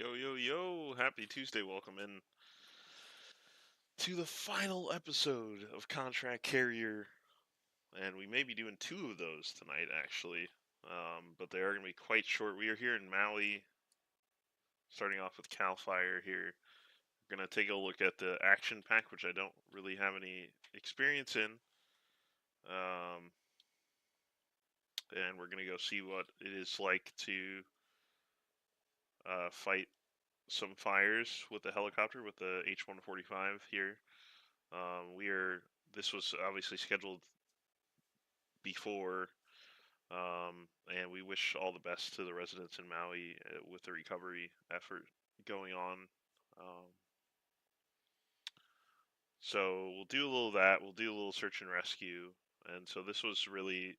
Yo, yo, yo, happy Tuesday. Welcome in to the final episode of Contract Carrier. And we may be doing two of those tonight, actually. But they are going to be quite short. We are here in Maui, starting off with Cal Fire here. We're going to take a look at the action pack, which I don't really have any experience in. And we're going to go see what it is like to fight some fires with the helicopter, with the H-145 here. This was obviously scheduled before, and we wish all the best to the residents in Maui with the recovery effort going on. So we'll do a little of that. We'll do a little search and rescue. And so this was really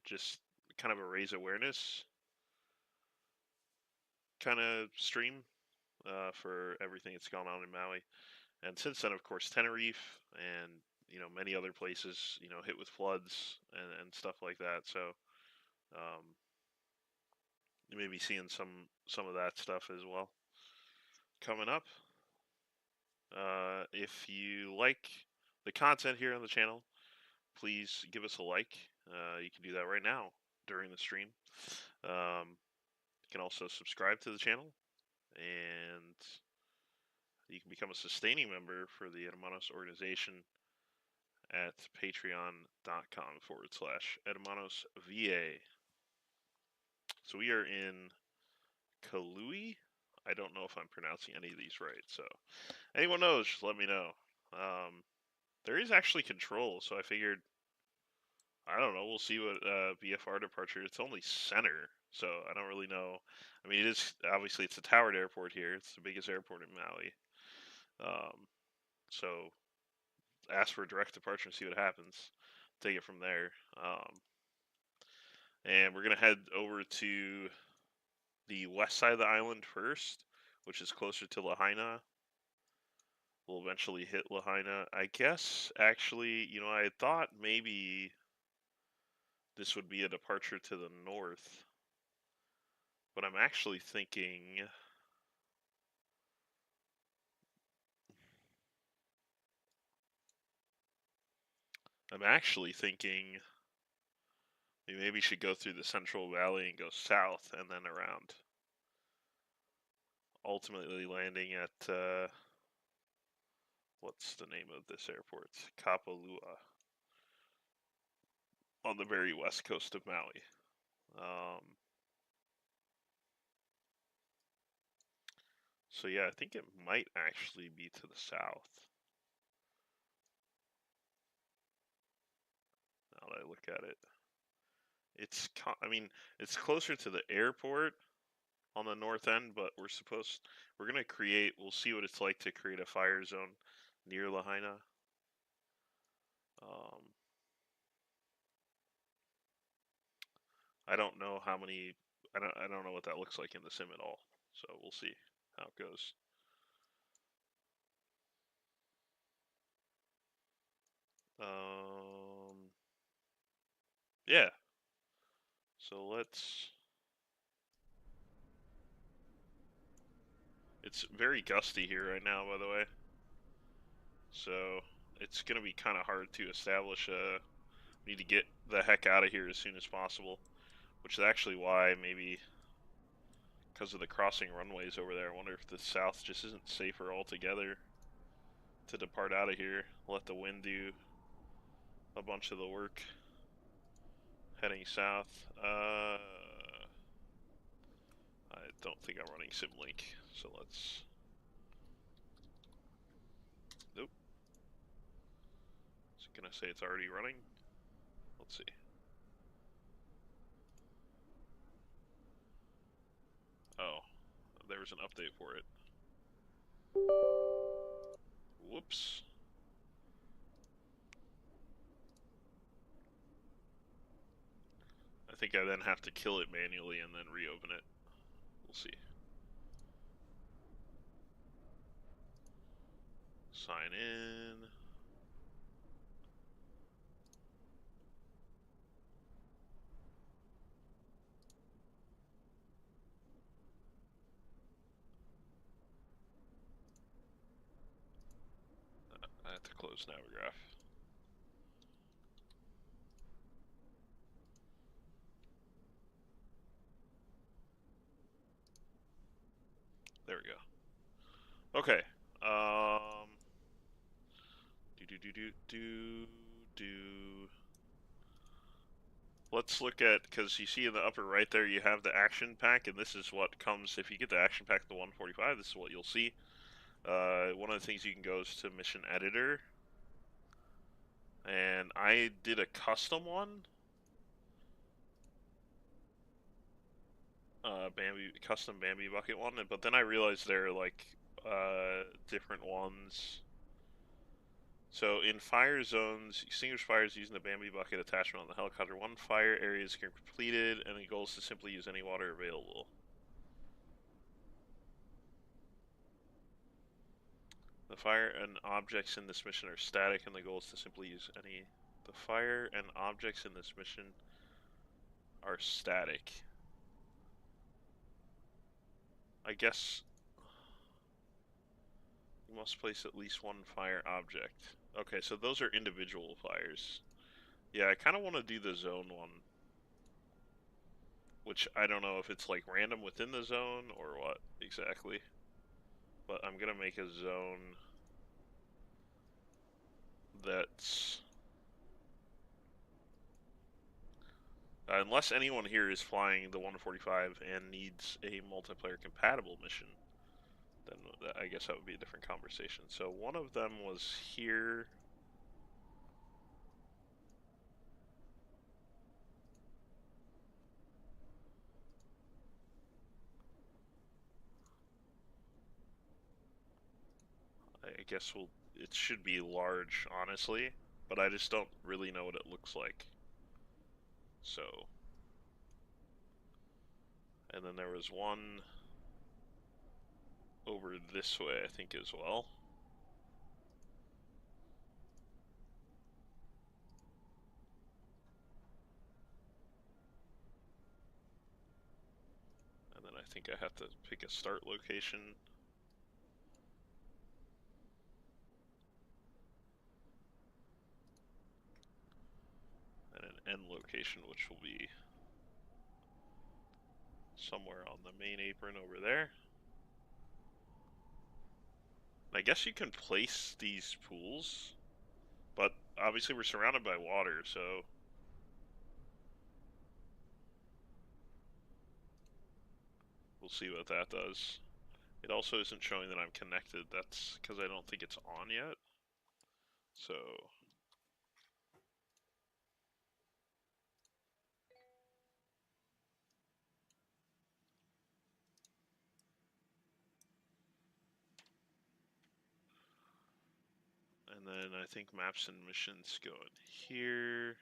just kind of a raise awareness kind of stream for everything that's gone on in Maui. And since then, of course, Tenerife and many other places hit with floods and stuff like that. So you may be seeing some of that stuff as well coming up. If you like the content here on the channel, please give us a like. You can do that right now during the stream. You can also subscribe to the channel, and you can become a sustaining member for the Hermanos organization at patreon.com/HermanosVA. So we are in Kalui. I don't know if I'm pronouncing any of these right, so anyone knows, just let me know. There is actually control, so I figured, I don't know, we'll see what VFR departure. It's only center, so I don't really know. I mean, it is, obviously, it's a towered airport here. It's the biggest airport in Maui. So ask for a direct departure and see what happens. Take it from there. And we're going to head over to the west side of the island first, which is closer to Lahaina. We'll eventually hit Lahaina. I guess, actually, I had thought maybe this would be a departure to the north. But I'm actually thinking we maybe should go through the Central Valley and go south and then around. Ultimately landing at, what's the name of this airport? Kapalua. On the very west coast of Maui. So yeah, I think it might actually be to the south. Now that I look at it. It's closer to the airport on the north end, but we're going to create, we'll see what it's like to create a fire zone near Lahaina. I don't know how many, I don't know what that looks like in the sim at all, so we'll see how it goes. Yeah. So it's very gusty here right now, by the way. So it's going to be kind of hard to establish we need to get the heck out of here as soon as possible, which is actually why maybe because of the crossing runways over there, I wonder if the south just isn't safer altogether to depart out of here. Let the wind do a bunch of the work heading south. I don't think I'm running SimLink, so let's... Nope. Is it gonna say it's already running? Let's see. Oh, there was an update for it. Whoops. I think I then have to kill it manually and then reopen it. We'll see. Sign in. was Navigraph. There we go. Okay. Let's look at, because you see in the upper right there, you have the action pack, and this is what comes if you get the action pack, the 145. This is what you'll see. One of the things you can go is to Mission Editor, and I did a custom one. Custom Bambi bucket one, but then I realized there are like different ones. So in fire zones, extinguish fires using the Bambi bucket attachment on the helicopter. One fire area is completed, and the goal is to simply use any water available. The fire and objects in this mission are static, and the goal is to simply use any. The fire and objects in this mission are static. I guess you must place at least one fire object. Okay, so those are individual fires. Yeah, I kind of want to do the zone one. Which I don't know if it's like random within the zone or what exactly. But I'm going to make a zone that's... unless anyone here is flying the 145 and needs a multiplayer compatible mission, then I guess that would be a different conversation. So one of them was here. I guess it should be large, honestly, but I just don't really know what it looks like. So, and then there was one over this way, I think, as well. And then I think I have to pick a start location. And an end location, which will be somewhere on the main apron over there. I guess you can place these pools, but obviously we're surrounded by water, so we'll see what that does. It also isn't showing that I'm connected. That's because I don't think it's on yet. So and then I think maps and missions go in here.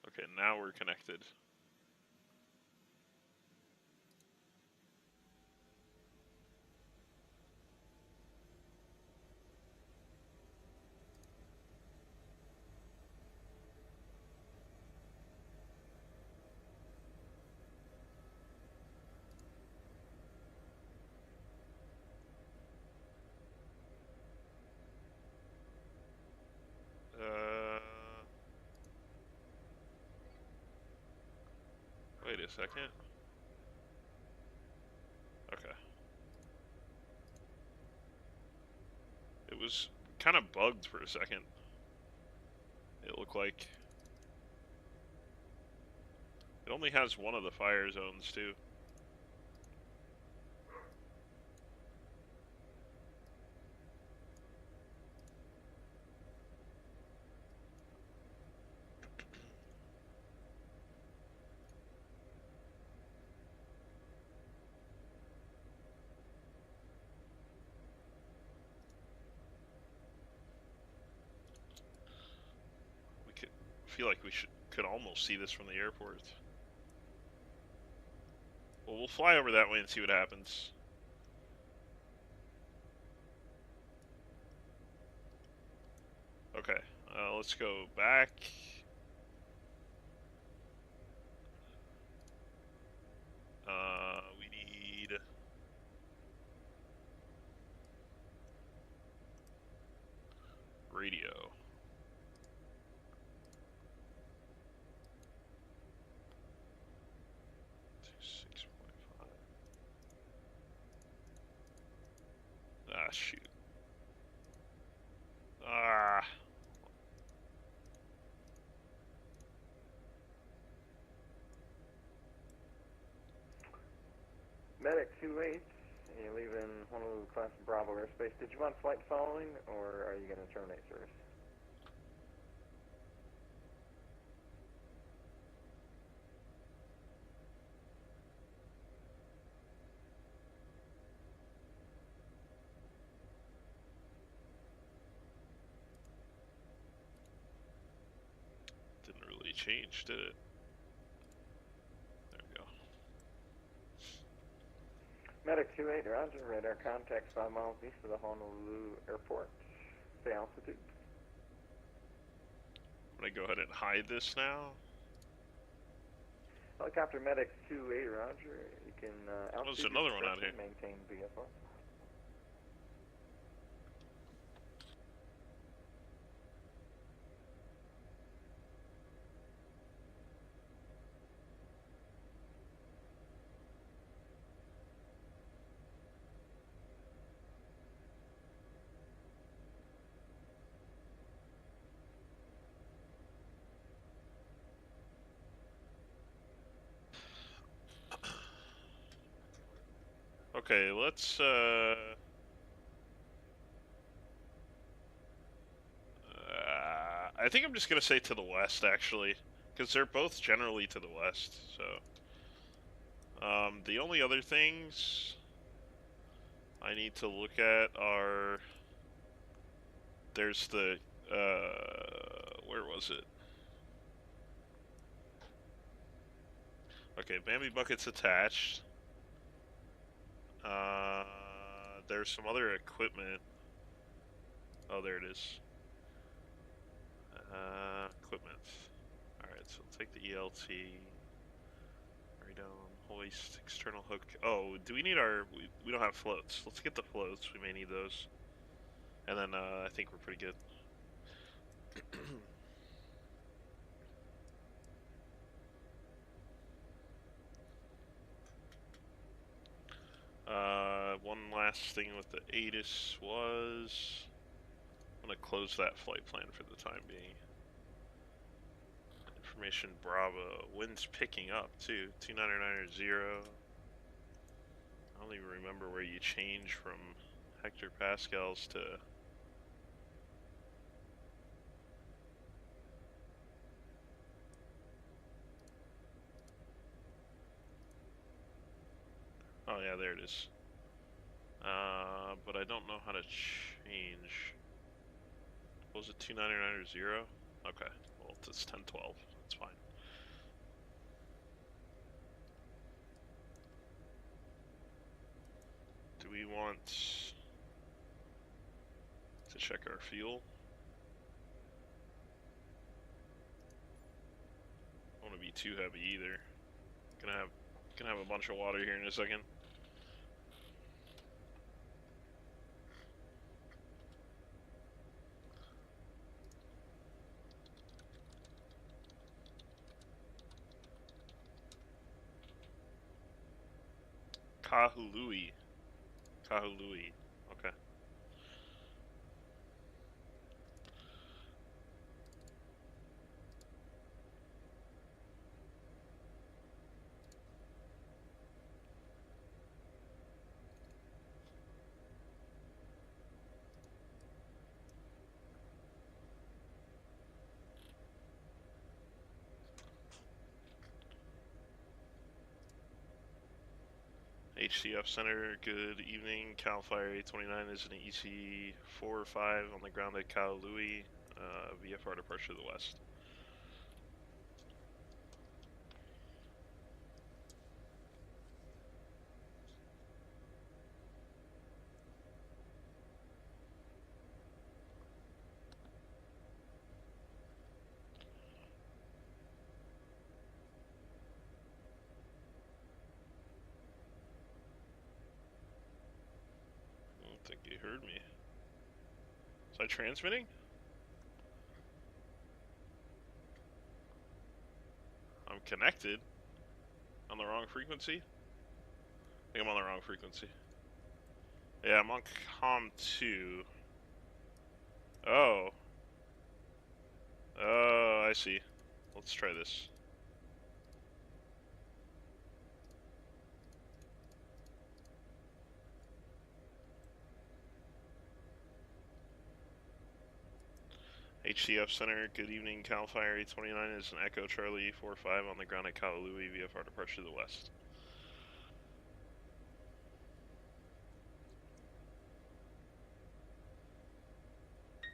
Okay, now we're connected. Wait a second. Okay. It was kind of bugged for a second. It looked like it only has one of the fire zones too. Feel like we could almost see this from the airport. Well, we'll fly over that way and see what happens. Okay, let's go back. We need radio. 6.5. Ah, shoot. Ah. Medic 28, you're leaving Honolulu class Bravo airspace. Did you want flight following, or are you going to terminate service? Didn't really change, did it? There we go. Medic 28, roger. Radar contacts 5 miles east of the Honolulu airport. Stay altitude. I'm gonna go ahead and hide this now. Helicopter Medic 28, roger. You can altitude. There's another one out here. Maintain VFR. Okay, let's I think I'm just gonna say to the west, actually, because they're both generally to the west. So, the only other things I need to look at are there's the where was it? Okay, Bambi bucket's attached. There's some other equipment. Oh, there it is. Equipment. Alright, so we'll take the ELT. Radome, hoist, external hook. Oh, do we need our... We don't have floats. Let's get the floats. We may need those. And then, I think we're pretty good. One last thing with the ATIS was... I'm gonna close that flight plan for the time being. Information Bravo. Wind's picking up too. 2990. I don't even remember where you change from hectopascals to... Oh yeah, there it is. But I don't know how to change. Was it 2990? Okay, well it's 1012. That's fine. Do we want to check our fuel? Don't want to be too heavy either. Gonna have a bunch of water here in a second. Kahului. Kahului. Okay. HCF Center, good evening. Cal Fire 829 is an EC 4 or 5 on the ground at Kahului. VFR departure to the west. You heard me. Was I transmitting? I'm connected. On the wrong frequency? I think I'm on the wrong frequency. Yeah, I'm on COM 2. Oh. Oh, I see. Let's try this. HCF Center, good evening. Cal Fire 829 is an Echo Charlie 45 on the ground at Kalalui, VFR departure to the west.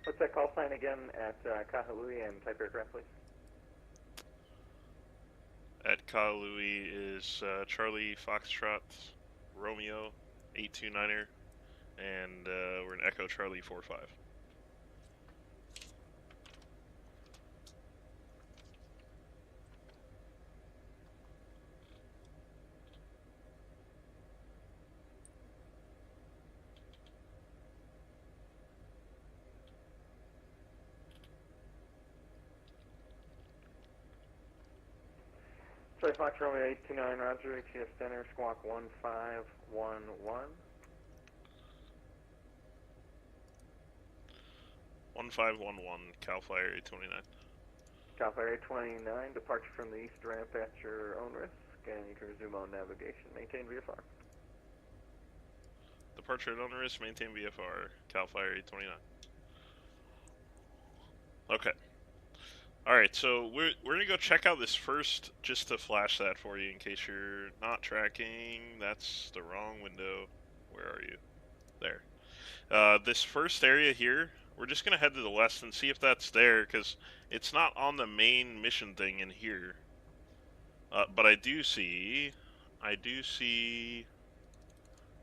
What's that call sign again at Kahalui and type aircraft, please? At Kalalui is Charlie Foxtrot Romeo 829er, and we're in Echo Charlie 45. Charlie Fox Romeo 829, Roger, HCF Center, squawk 1511. 1511, Cal Flyer 829. Cal Fire 829, departure from the east ramp at your own risk, and you can resume on navigation. Maintain VFR. Departure at onerous, maintain VFR, Cal Flyer 829. Okay. Alright, so we're gonna go check out this first, just to flash that for you in case you're not tracking. That's the wrong window. Where are you? There. This first area here, we're just gonna head to the west and see if that's there, because it's not on the main mission thing in here. But I do see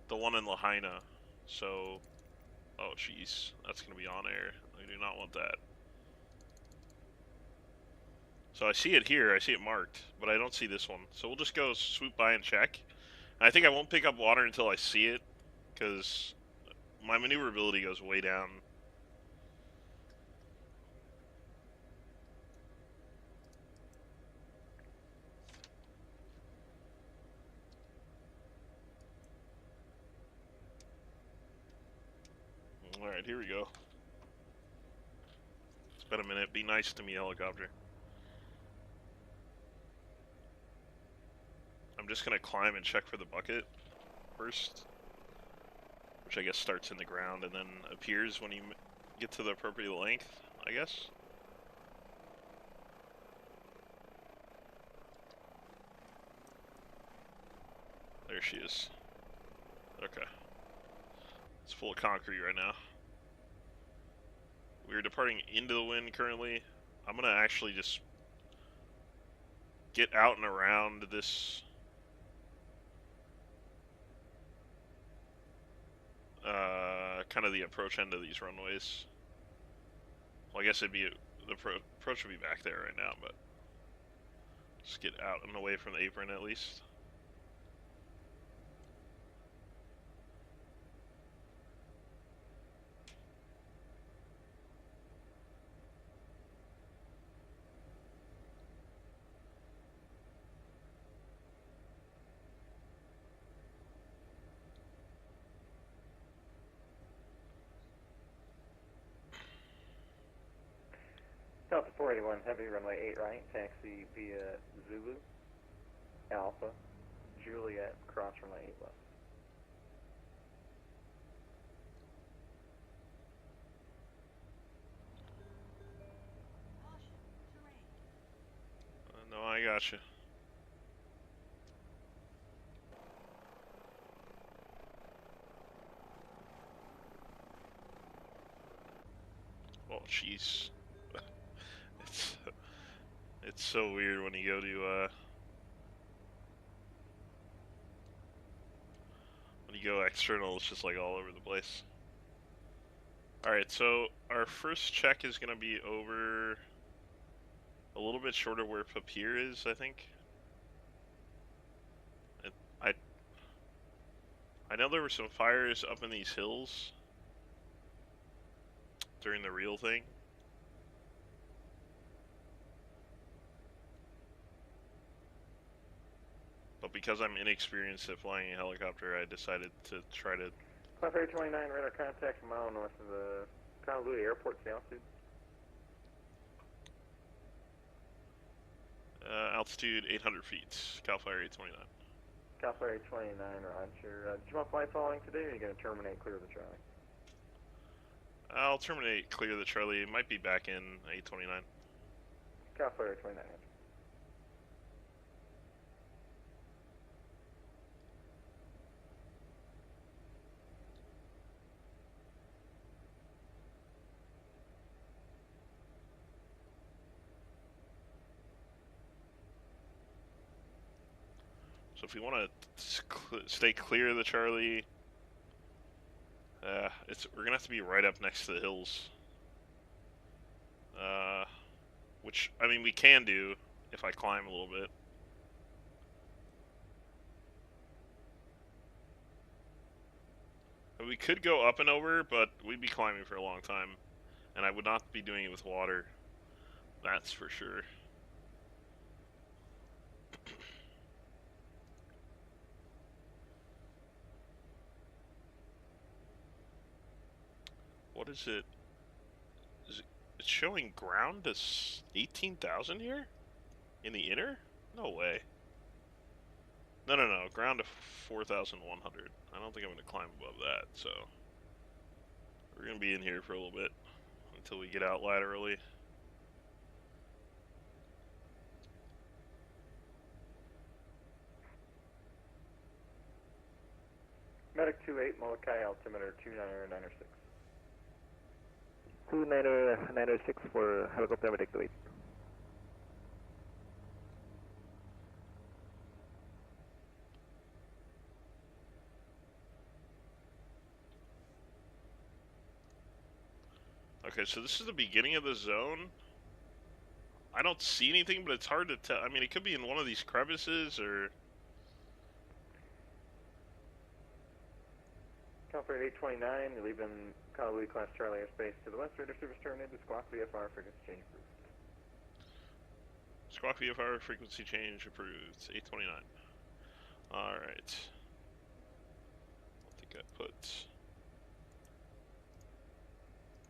the one in Lahaina. So, oh jeez, that's gonna be on air. I do not want that. So I see it here, I see it marked, but I don't see this one. So we'll just go swoop by and check. And I think I won't pick up water until I see it, because my maneuverability goes way down. Alright, here we go. It's been a minute. Be nice to me, helicopter. I'm just gonna climb and check for the bucket first, which I guess starts in the ground and then appears when you get to the appropriate length, I guess. There she is. Okay. It's full of concrete right now. We are departing into the wind currently. I'm gonna actually just get out and around this kind of the approach end of these runways. Well, I guess it'd be the approach would be back there right now, but just get out and away from the apron at least. Delta 481, heavy runway 8 right, taxi via Zulu, Alpha, Juliet, cross runway 8 left. No, I got you. Oh, jeez. It's so weird when you go to when you go external. It's just like all over the place. All right, so our first check is gonna be over a little bit short of where Papier is, I think. I know there were some fires up in these hills, during the real thing. But because I'm inexperienced at flying a helicopter, I decided to try to... Cloud Ferry 29, radar contact a mile north of the Honolulu Airport, altitude. Altitude 800 feet, Cal Fire 829. Cal Ferry 29, roger. Do you want to fly following today, or are you going to terminate clear of the Charlie? I'll terminate clear the Charlie. It might be back in 829. Cal Ferry 29. So if we want to stay clear of the Charlie, we're gonna have to be right up next to the hills. Which, I mean, we can do if I climb a little bit. And we could go up and over, but we'd be climbing for a long time. And I would not be doing it with water. That's for sure. What is it? It's showing ground to 18,000 here? In the inner? No way. No. Ground to 4,100. I don't think I'm going to climb above that, so... We're going to be in here for a little bit. Until we get out laterally. Medic 28, Molokai, altimeter 2996. 2996 for helicopter Medic 28. Okay, so this is the beginning of the zone. I don't see anything, but it's hard to tell. I mean, it could be in one of these crevices, or... Comfort 829, you're leaving Honolulu Class Charlie airspace to the west, radar service terminated, squawk VFR frequency change approved. Squawk VFR frequency change approved, 829. Alright. I think I put...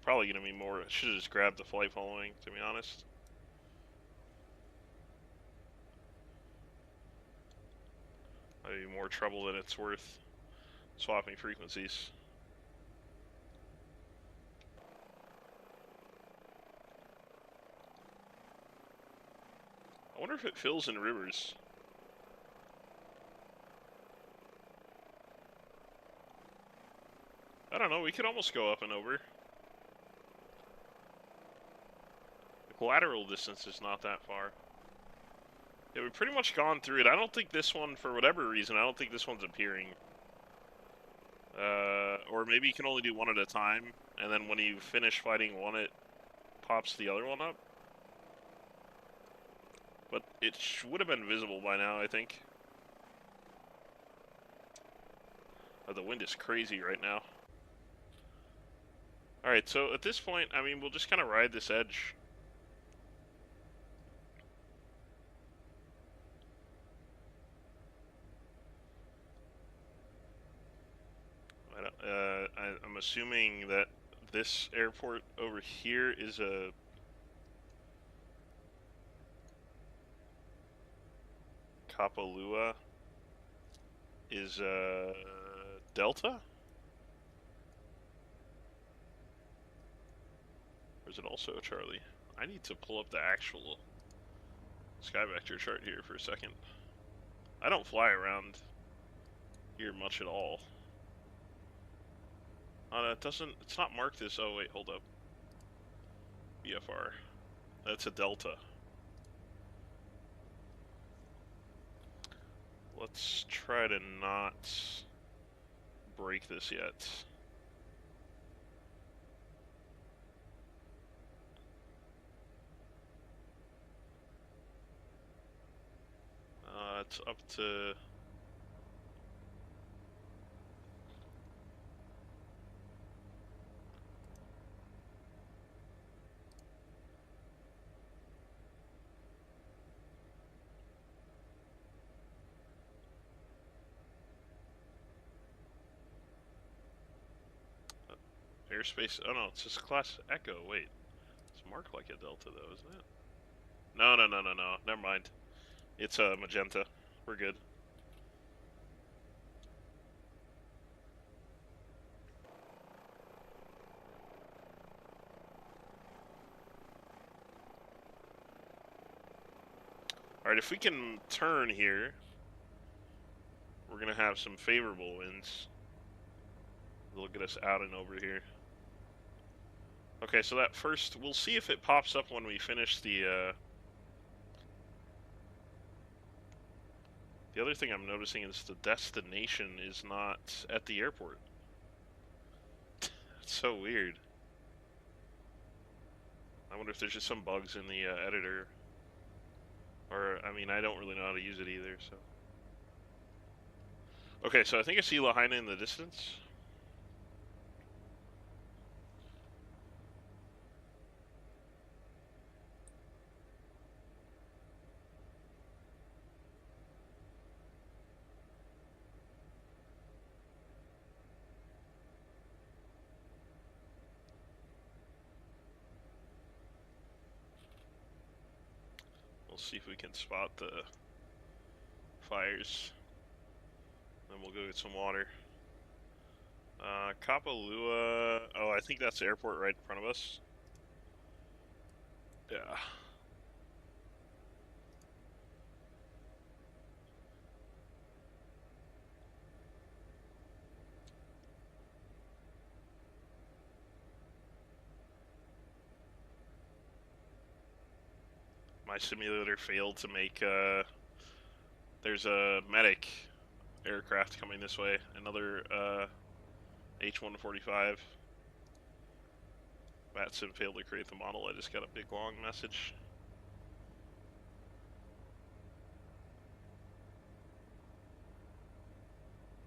Probably gonna be more... I should have just grabbed the flight following, to be honest. Might be more trouble than it's worth swapping frequencies. I wonder if it fills in rivers. I don't know, we could almost go up and over. The lateral distance is not that far. Yeah, we've pretty much gone through it. I don't think this one, for whatever reason, I don't think this one's appearing. Or maybe you can only do one at a time, and then when you finish fighting one, it pops the other one up. But it would have been visible by now, I think. Oh, the wind is crazy right now. Alright, so at this point, I mean, we'll just kind of ride this edge. I'm assuming that this airport over here is a... Kapalua is a Delta? Or is it also a Charlie? I need to pull up the actual sky vector chart here for a second. I don't fly around here much at all. It doesn't, it's not marked as, oh wait, hold up. BFR. That's a Delta. Let's try to not break this yet. It's up to... Airspace. Oh no, it's just class Echo. Wait, it's marked like a Delta though, isn't it? No. Never mind. It's a magenta. We're good. Alright, if we can turn here, we're going to have some favorable winds. They'll get us out and over here. Okay, so that first, we'll see if it pops up when we finish the other thing I'm noticing is the destination is not at the airport. It's so weird. I wonder if there's just some bugs in the editor. Or, I mean, I don't really know how to use it either, so. Okay, so I think I see Lahaina in the distance. We'll see if we can spot the fires. Then we'll go get some water. Kapalua. Oh, I think that's the airport right in front of us. Yeah. My simulator failed to make, there's a medic aircraft coming this way. Another, H-145. Matson failed to create the model. I just got a big long message.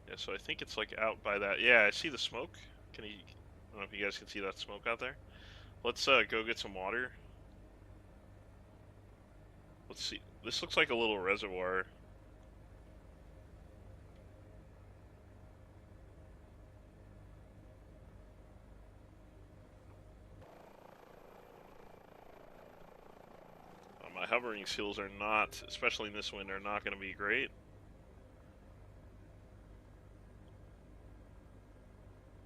Yeah, so I think it's like out by that. Yeah, I see the smoke. I don't know if you guys can see that smoke out there. Let's go get some water. Let's see. This looks like a little reservoir. My hovering seals are not, especially in this wind, are not going to be great.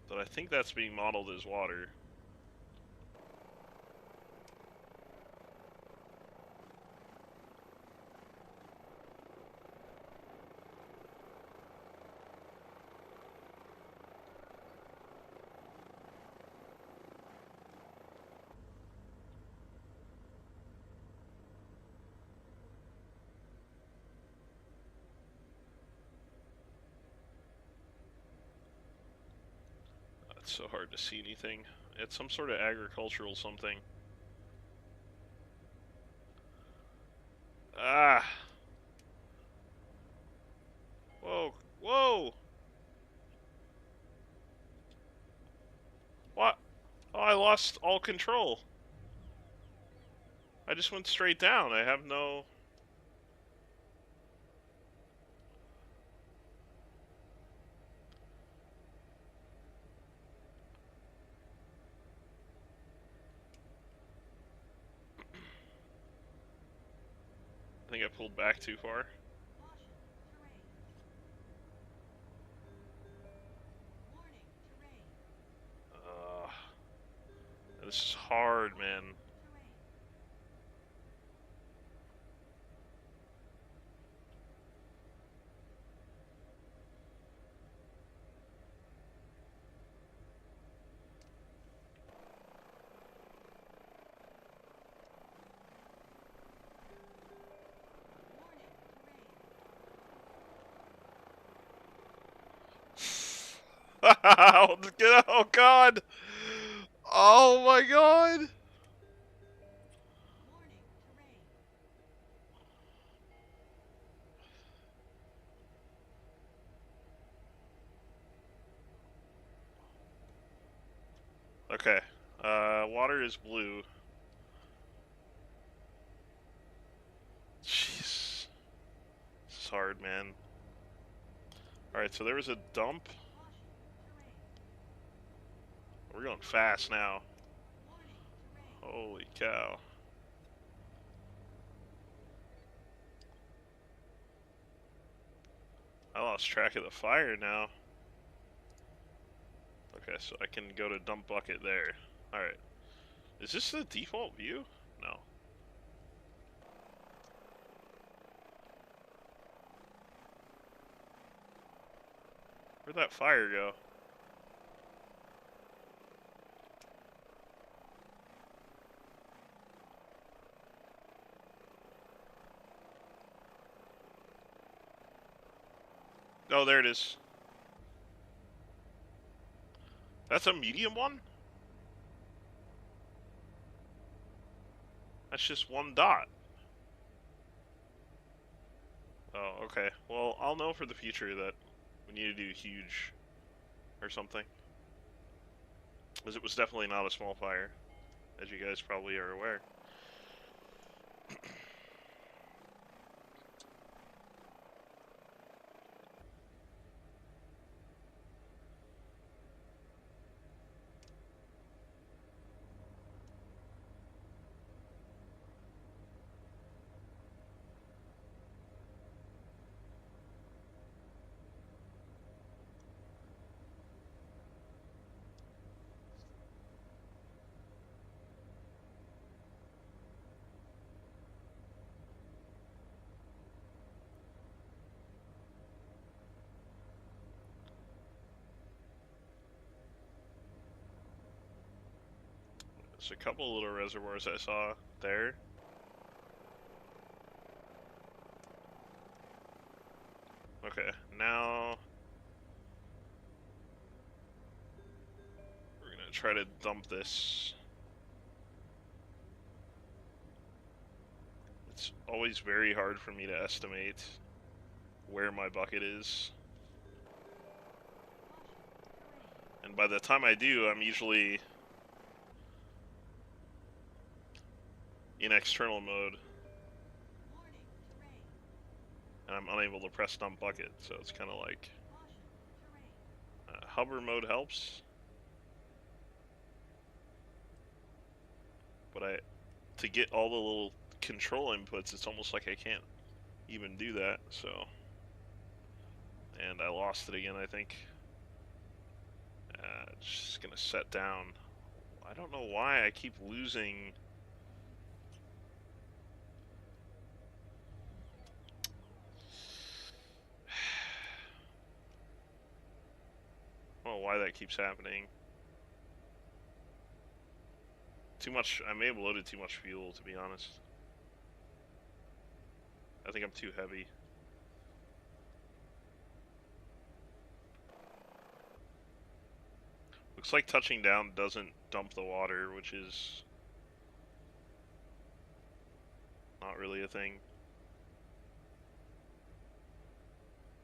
But I think that's being modeled as water. It's so hard to see anything. It's some sort of agricultural something. Ah! Whoa! Whoa! What? Oh, I lost all control. I just went straight down. I have no... I think I pulled back too far. This is hard, man. Oh god! Oh my god! Okay. Water is blue. Jeez. This is hard, man. Alright, so there was a dump. We're going fast now. Holy cow. I lost track of the fire now. Okay, so I can go to dump bucket there. Alright. Is this the default view? No. Where'd that fire go? Oh, there it is. That's a medium one? That's just one dot. Oh, okay. Well, I'll know for the future that we need to do huge or something. Because it was definitely not a small fire, as you guys probably are aware. There's a couple little reservoirs I saw there. Okay, now we're gonna try to dump this. It's always very hard for me to estimate where my bucket is. And by the time I do, I'm usually in external mode. And I'm unable to press dump bucket, so it's kind of like hover mode helps, but to get all the little control inputs, it's almost like I can't even do that. So, and I lost it again, I think. Just gonna set down. I don't know why I keep losing. I don't know why that keeps happening. Too much. I may have loaded too much fuel, to be honest. I think I'm too heavy. Looks like touching down doesn't dump the water, which is not really a thing.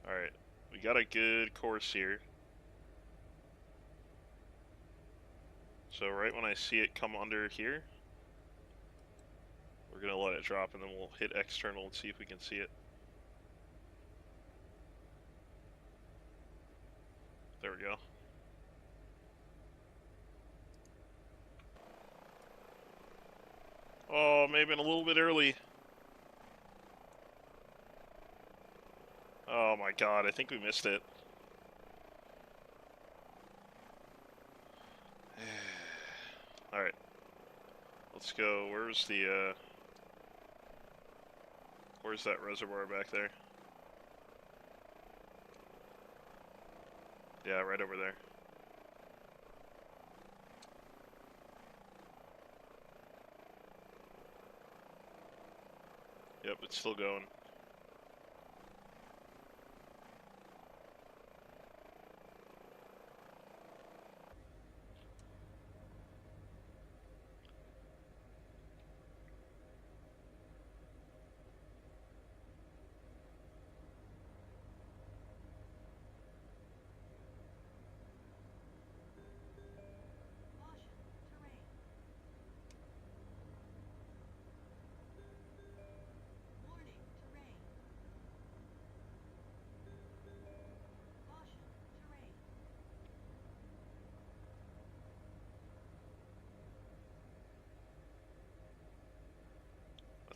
Alright, we got a good course here. So right when I see it come under here, we're gonna let it drop and then we'll hit external and see if we can see it. There we go. Oh, maybe a little bit early. Oh my god, I think we missed it. Alright. Let's go. Where's that reservoir back there? Yeah, right over there. Yep, it's still going.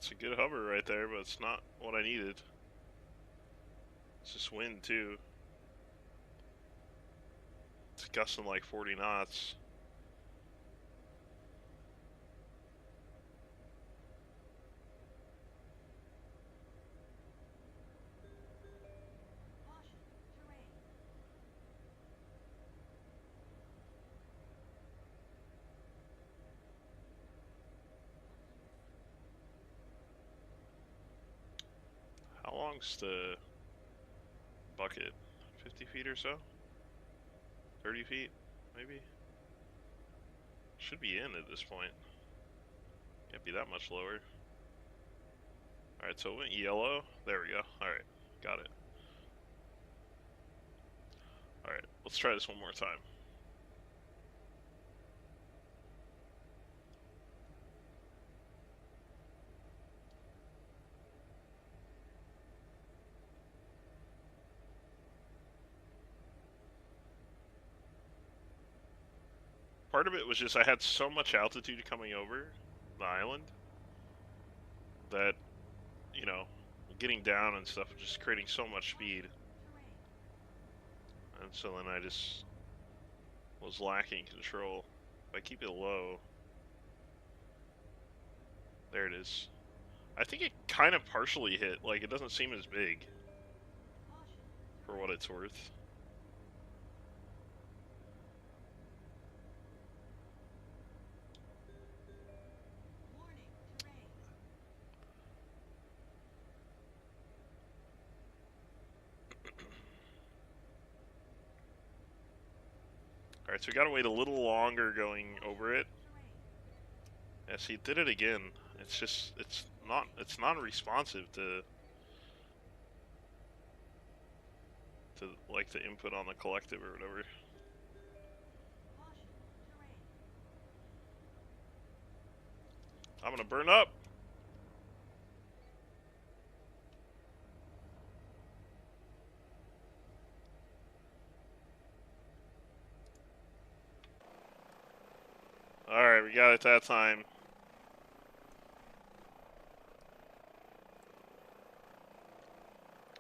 That's a good hover right there, but it's not what I needed. It's just wind too. It's gusting like 40 knots. How long's the bucket? 50 feet or so? 30 feet, maybe? Should be in at this point. Can't be that much lower. Alright, so it went yellow. There we go. Alright, got it. Alright, let's try this one more time. Part of it was just I had so much altitude coming over the island that, you know, getting down and stuff was just creating so much speed. And so then I just was lacking control. If I keep it low, there it is. I think it kind of partially hit, like it doesn't seem as big for what it's worth. Alright, so we gotta wait a little longer going over it. Yeah, see, it did it again. It's just, it's non-responsive to like the input on the collective or whatever. I'm gonna burn up. Alright, we got it that time.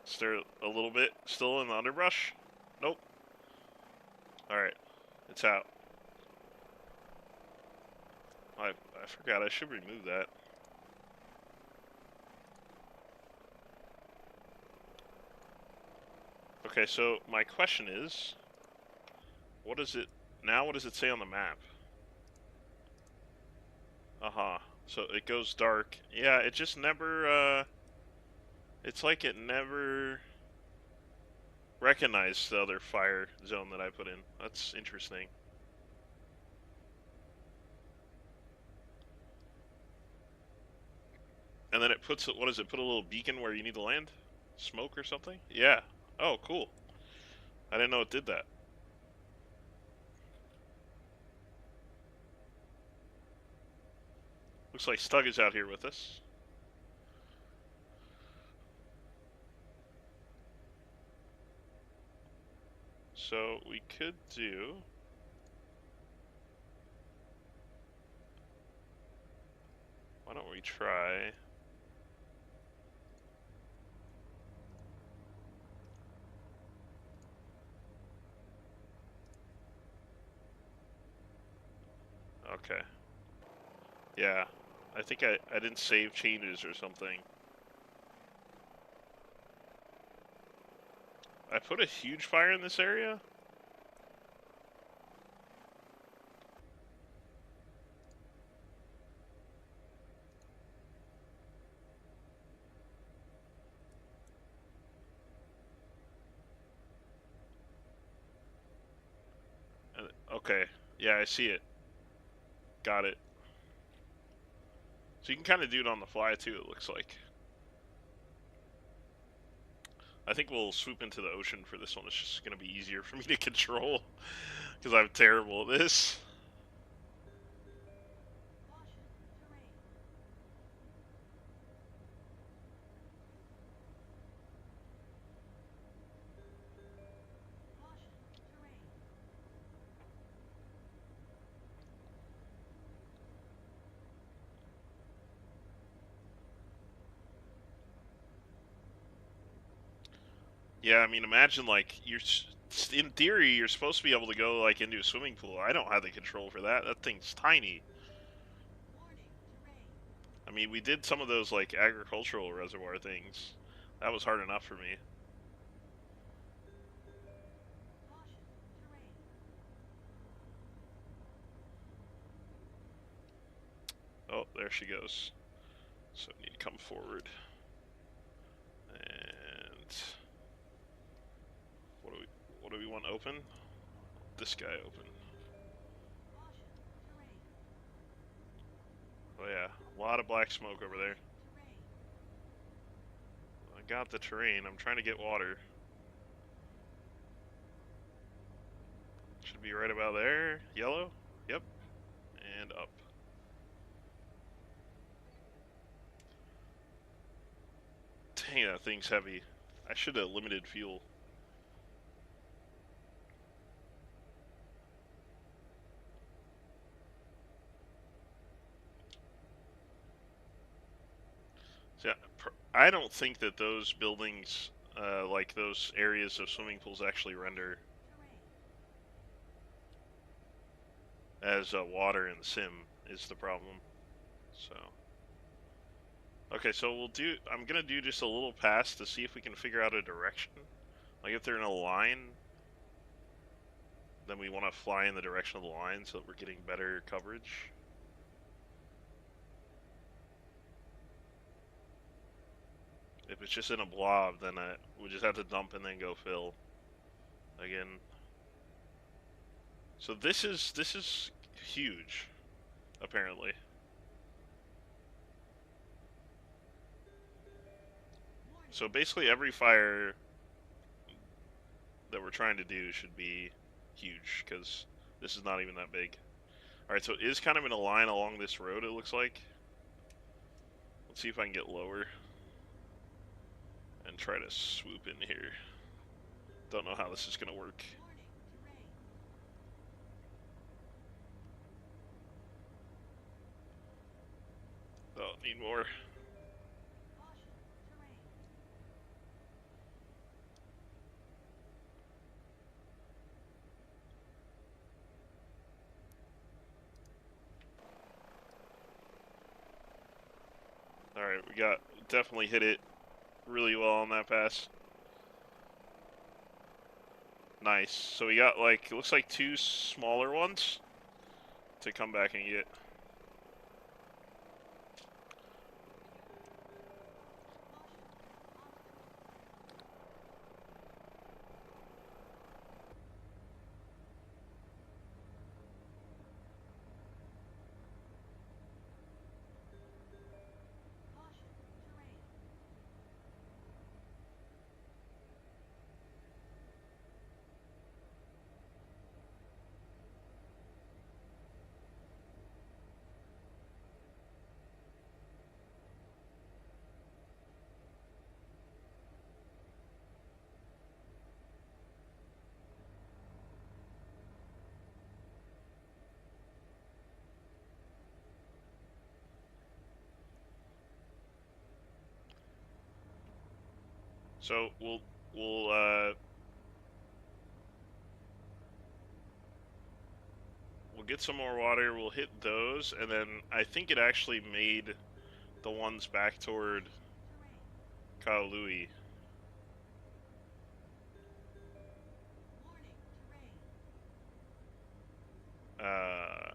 Stir a little bit. Still in the underbrush? Nope. Alright, it's out. I forgot, I should remove that. Okay, so my question is, what does it say on the map? Uh-huh. So it goes dark. Yeah, it just never, it's like it never recognized the other fire zone that I put in. That's interesting. And then it puts, what does it, put a little beacon where you need to land? Smoke or something? Yeah. Oh, cool. I didn't know it did that. Looks like Stug is out here with us. So we could do... Why don't we try... Okay. Yeah. I think I didn't save changes or something. I put a huge fire in this area? Okay. Yeah, I see it. Got it. So you can kind of do it on the fly too, it looks like. I think we'll swoop into the ocean for this one. It's just going to be easier for me to control because I'm terrible at this. Yeah, I mean, imagine like in theory you're supposed to be able to go like into a swimming pool. I don't have the control for that. That thing's tiny. I mean, we did some of those like agricultural reservoir things. That was hard enough for me. Oh, there she goes. So I need to come forward. And what do we want open? This guy open. Oh yeah, a lot of black smoke over there. I got the terrain. I'm trying to get water. Should be right about there. Yellow? Yep. And up. Dang, that thing's heavy. I should have limited fuel. So, yeah, I don't think that those buildings, like those areas of swimming pools, actually render as water in the sim is the problem. So, okay, so I'm gonna do just a little pass to see if we can figure out a direction. Like if they're in a line, then we want to fly in the direction of the line so that we're getting better coverage. If it's just in a blob, then we just have to dump and then go fill again. So this is huge, apparently. So basically every fire that we're trying to do should be huge, because this is not even that big. Alright, so it is kind of in a line along this road, it looks like. Let's see if I can get lower and try to swoop in here. Don't know how this is going to work. Oh, need more. Alright, we got definitely hit it really well on that pass. Nice. So we got like, it looks like 2 smaller ones to come back and get. So we'll we'll get some more water. We'll hit those, and then I think it actually made the ones back toward Kaului. Uh,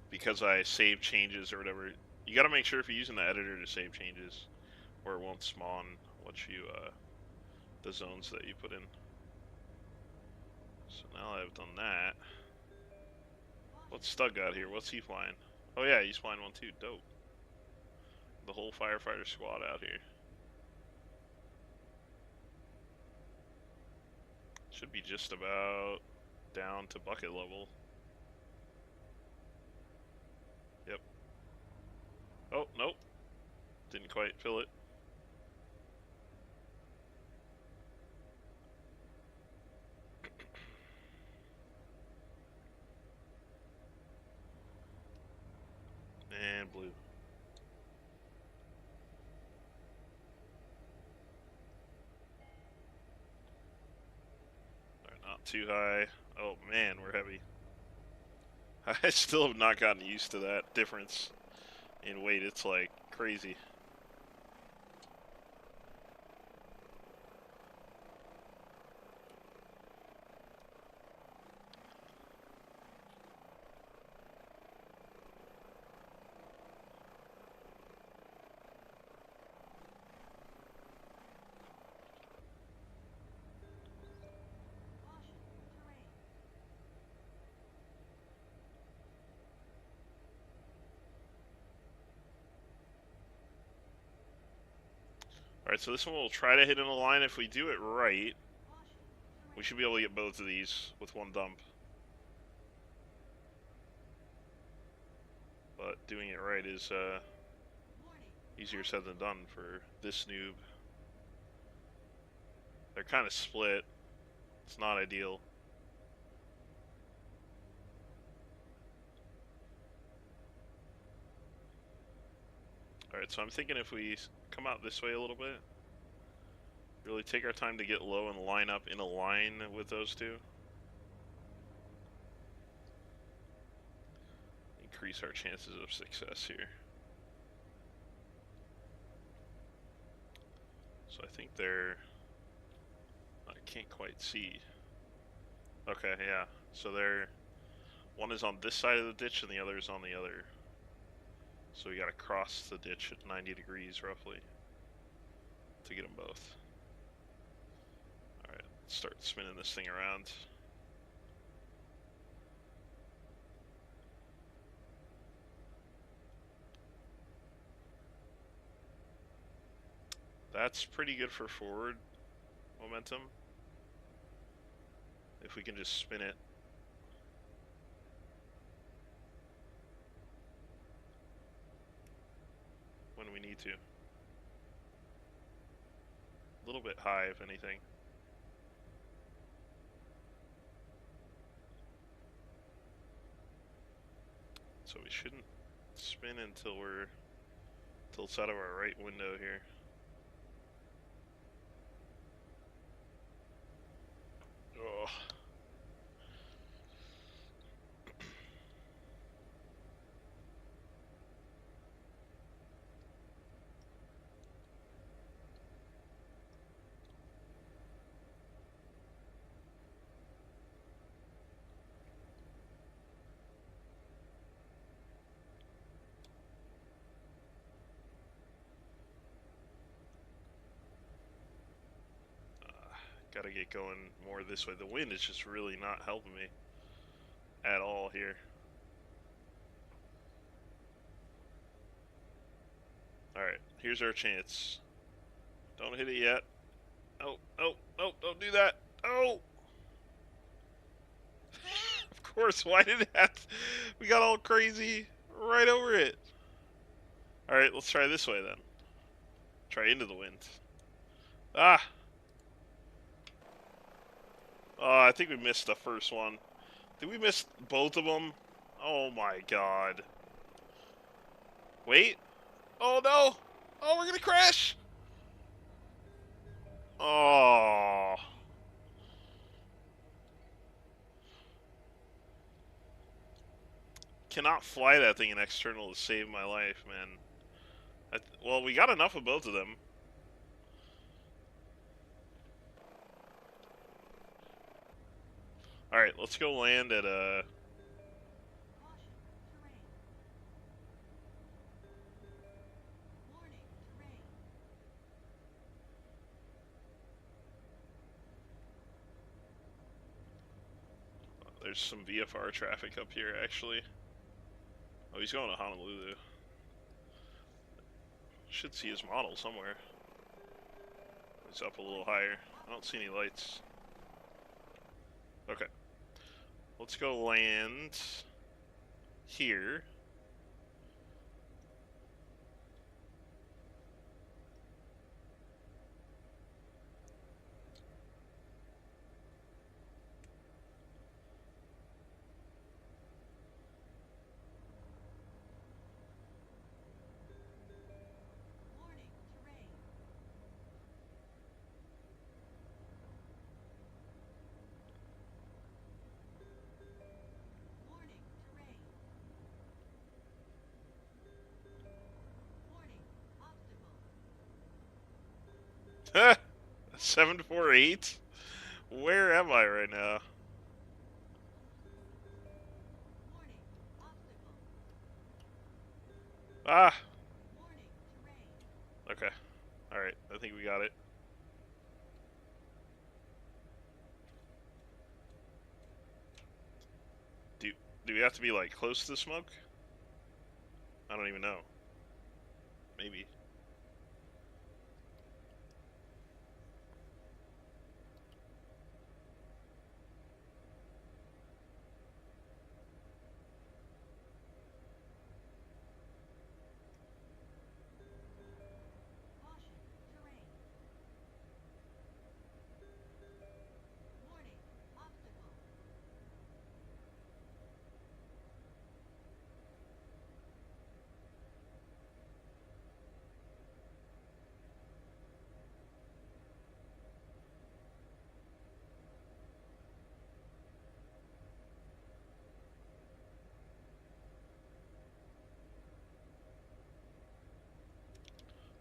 because I saved changes or whatever. You gotta make sure if you're using the editor to save changes, or it won't spawn what you the zones that you put in. So now I've done that. What's Stug got here? What's he flying? Oh yeah, he's flying one too. Dope. The whole firefighter squad out here. Should be just about down to bucket level. Yep. Oh, nope. Didn't quite fill it. And blue. too high. Oh man, we're heavy. I still have not gotten used to that difference in weight. It's like crazy. Alright, so this one we'll try to hit in a line. If we do it right, we should be able to get both of these with one dump. But doing it right is easier said than done for this noob. They're kind of split. It's not ideal. Alright, so I'm thinking if we come out this way a little bit, really take our time to get low and line up in a line with those two. Increase our chances of success here. So I think they're... I can't quite see. Okay, yeah. So they're... One is on this side of the ditch and the other is on the other. So we gotta cross the ditch at 90 degrees roughly to get them both. Alright, let's start spinning this thing around. That's pretty good for forward momentum. If we can just spin it. When we need to. A little bit high, if anything. So we shouldn't spin until it's out of our right window here. Oh. Gotta get going more this way. The wind is just really not helping me at all here. Alright, here's our chance. Don't hit it yet. Oh, oh, oh, don't do that. Oh! Of course, why did it have to... We got all crazy right over it. Alright, let's try this way then. Try into the wind. Ah! Oh, I think we missed the first one. Did we miss both of them? Oh my god. Wait. Oh no! Oh, we're gonna crash! Oh. Cannot fly that thing in external to save my life, man. Well, we got enough of both of them. Alright, let's go land at there's some VFR traffic up here, actually. Oh, he's going to Honolulu. Should see his model somewhere. It's up a little higher. I don't see any lights. Okay. Let's go land here. 748? Where am I right now? Ah! Okay. Alright, I think we got it. Do, do we have to be, like, close to the smoke? I don't even know. Maybe.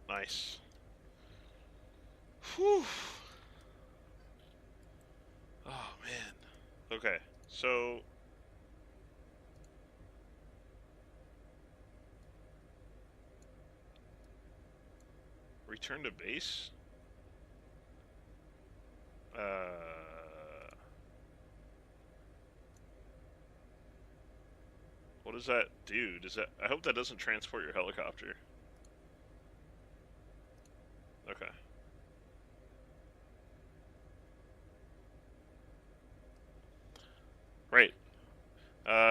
Nice. Whew. Oh, man. Okay, so... Return to base? What does that do? Does that... I hope that doesn't transport your helicopter. Okay. Right.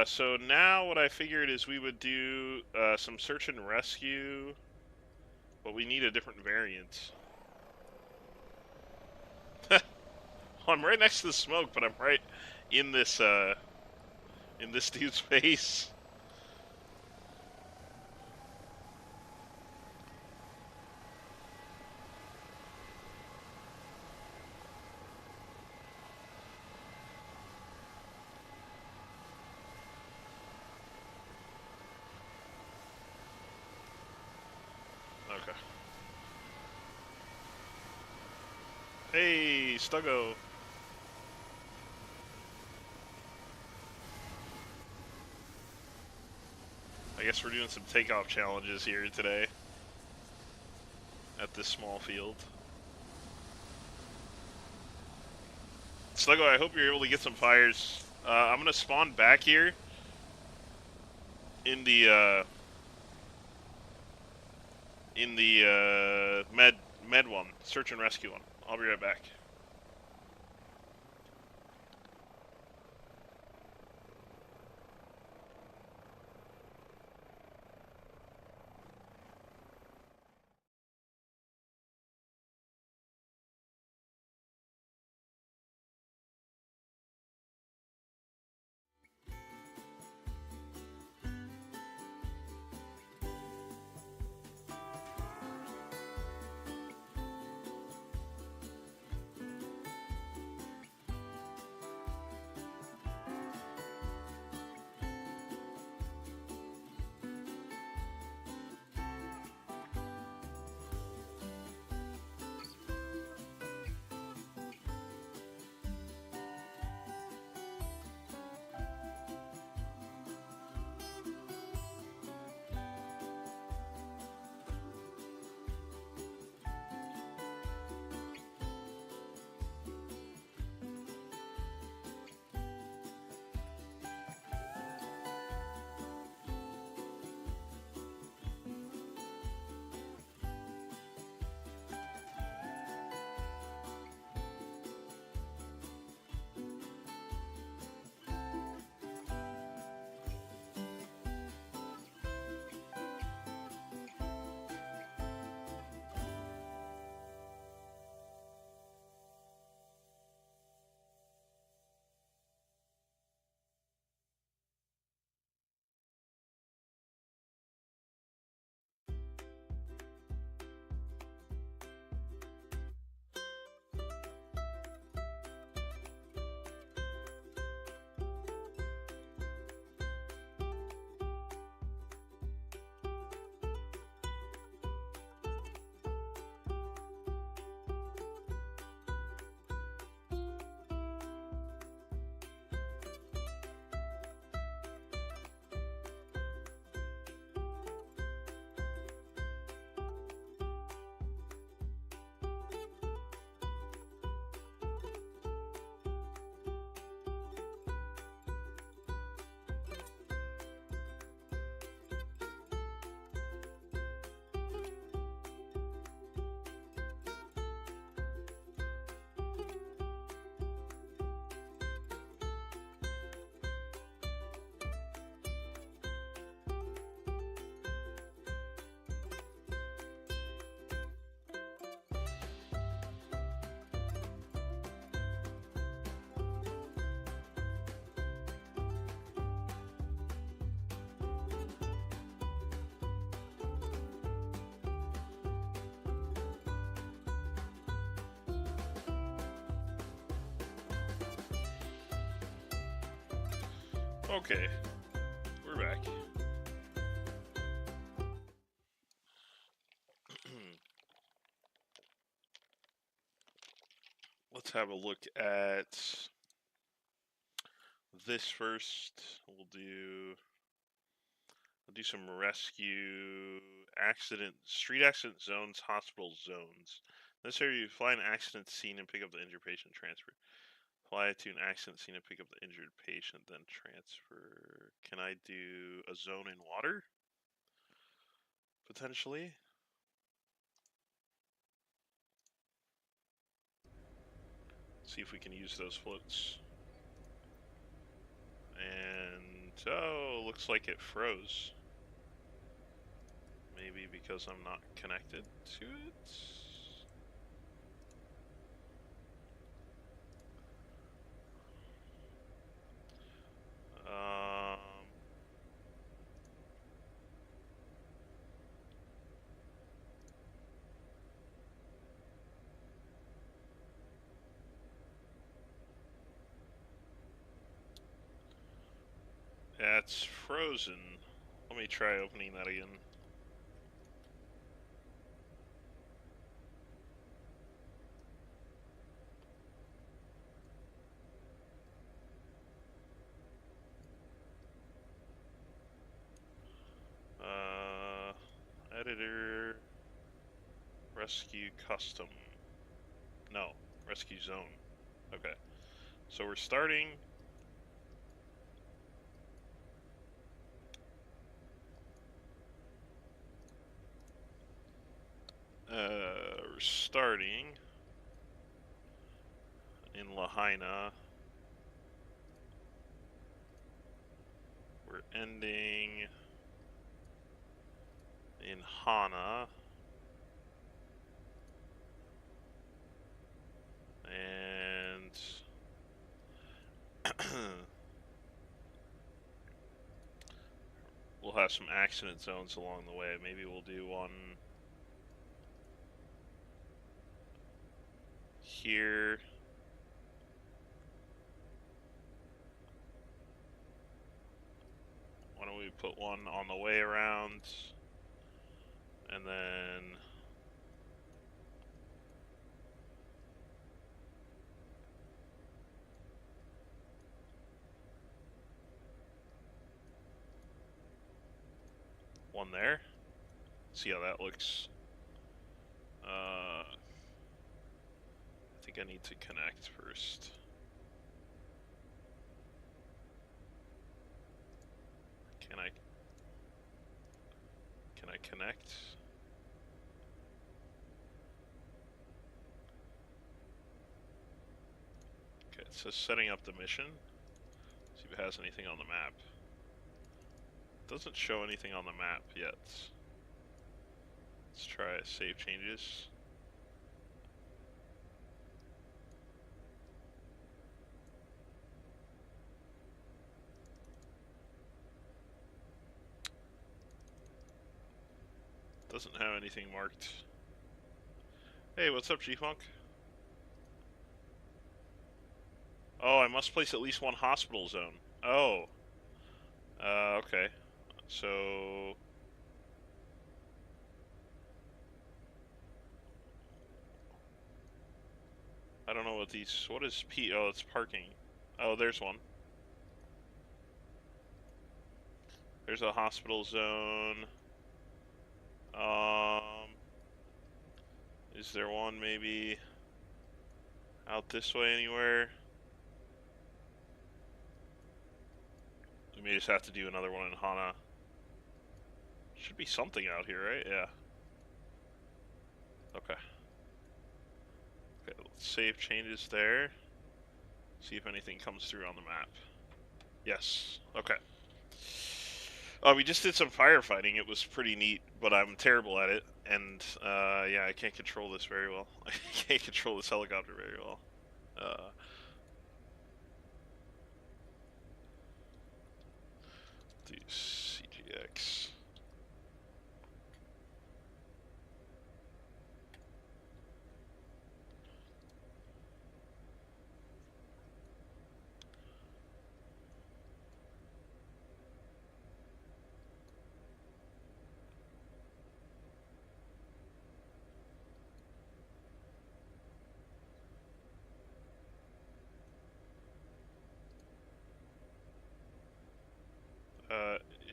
So now what I figured is we would do some search and rescue, but we need a different variant. I'm right next to the smoke, but I'm right in this dude's face. Okay. Hey, Stuggo. I guess we're doing some takeoff challenges here today at this small field. Stuggo, I hope you're able to get some fires. I'm gonna spawn back here in the med one, search and rescue one. I'll be right back. Okay, we're back. Let's have a look at this first. We'll do some rescue street accident zones, hospital zones. In this area, you fly an accident scene and pick up the injured patient, transfer. Fly to an accident scene and pick up the injured patient, then transfer. Can I do a zone in water? Potentially. See if we can use those floats. And, oh, looks like it froze. Maybe because I'm not connected to it? Yeah, it's frozen. Let me try opening that again. Editor, rescue custom. No, rescue zone. Okay, so we're starting. We're starting in Lahaina. We're ending in Hana. And we'll have some accident zones along the way. Maybe we'll do one here. Why don't we put one on the way around? And then one there. See how that looks. I think I need to connect first. Can I connect? Okay, it says setting up the mission. See if it has anything on the map. It doesn't show anything on the map yet. Let's try save changes. Doesn't have anything marked. Hey, what's up, G-Funk? Oh, I must place at least one hospital zone. Oh. Okay. So... I don't know what these... What is P... Oh, it's parking. Oh, there's one. There's a hospital zone. Is there one maybe out this way anywhere? We may just have to do another one in Hana. Should be something out here, right? Yeah. Okay. Okay, let's save changes there. See if anything comes through on the map. Yes. Okay. We just did some firefighting. It was pretty neat, but I'm terrible at it. And, yeah, I can't control this very well. I can't control this helicopter very well. Do CGX.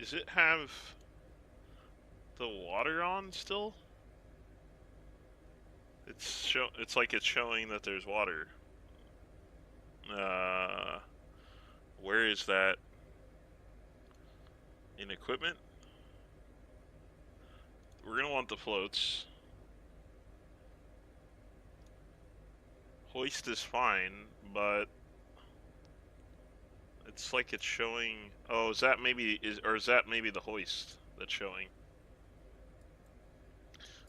Does it have the water on still? It's like it's showing that there's water. Where is that? In equipment? We're gonna want the floats. Hoist is fine, but it's like it's showing. Oh, is that maybe the hoist that's showing?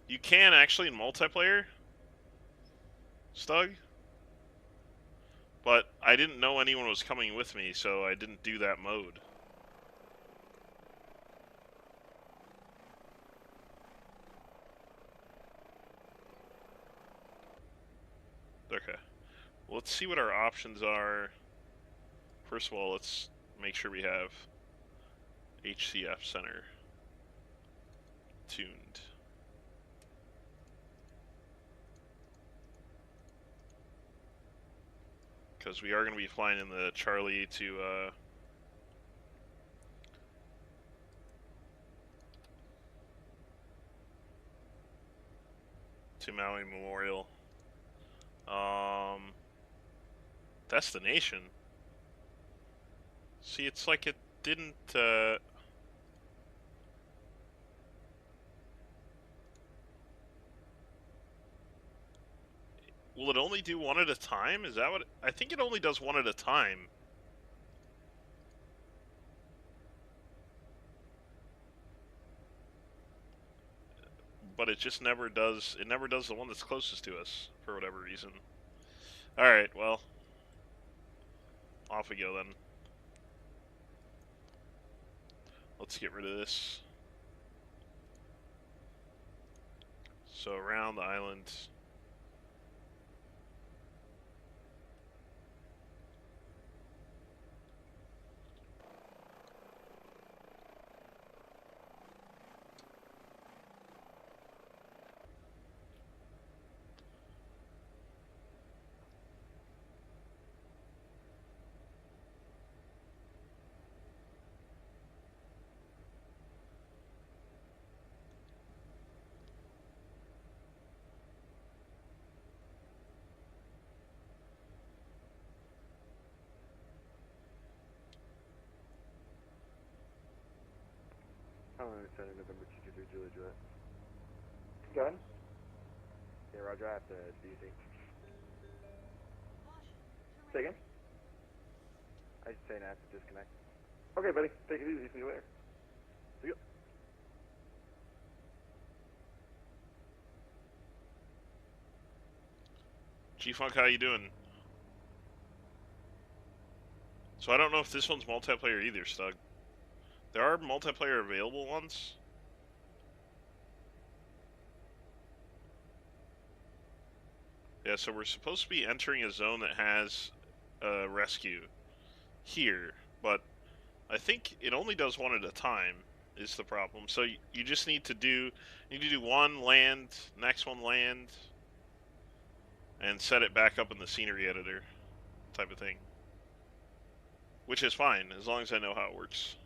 You can actually in multiplayer, Stug, but I didn't know anyone was coming with me, so I didn't do that mode. Okay. Well, let's see what our options are. First of all, let's make sure we have HCF center tuned. Because we are going to be flying in the Charlie to Maui Memorial. Destination. See, it's like it didn't, will it only do one at a time? Is that what... I think it only does one at a time. But it just never does... It never does the one that's closest to us, for whatever reason. Alright, well. Off we go, then. Let's get rid of this. So, around the island... Hello, Center November 223 Julie Juliet. Go ahead. Yeah, Roger, I have to DC. Say again? I just saying I have to disconnect. Okay, buddy. Take it easy. See you later. See ya. G-Funk, how you doing? So I don't know if this one's multiplayer either, Stug. There are multiplayer available ones. Yeah, so we're supposed to be entering a zone that has rescue here, but I think it only does one at a time is the problem. So you just need to do one land, next one land, and set it back up in the scenery editor type of thing. Which is fine, as long as I know how it works.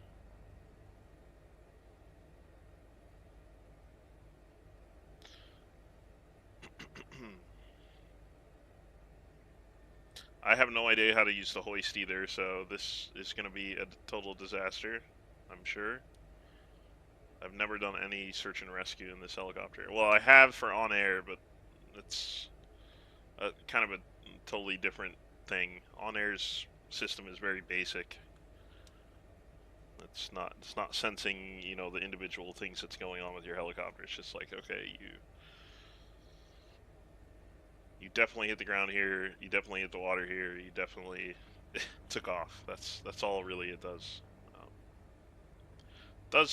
I have no idea how to use the hoist either, so this is going to be a total disaster, I'm sure. I've never done any search and rescue in this helicopter. Well, I have for on air, but it's kind of a totally different thing. On air's system is very basic. It's not sensing, you know, the individual things that's going on with your helicopter. It's just like, okay, you definitely hit the ground here, you definitely hit the water here, you definitely took off. That's all really it does.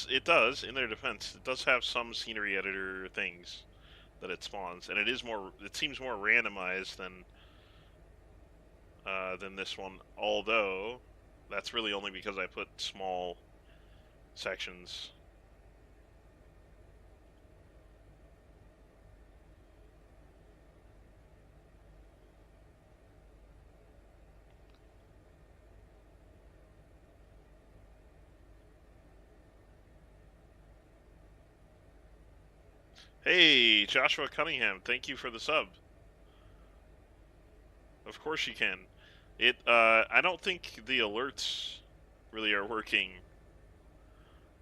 It does, in their defense, it does have some scenery editor things that it spawns, and it seems more randomized than this one, although that's really only because I put small sections. Hey, Joshua Cunningham, thank you for the sub. Of course you can. I don't think the alerts really are working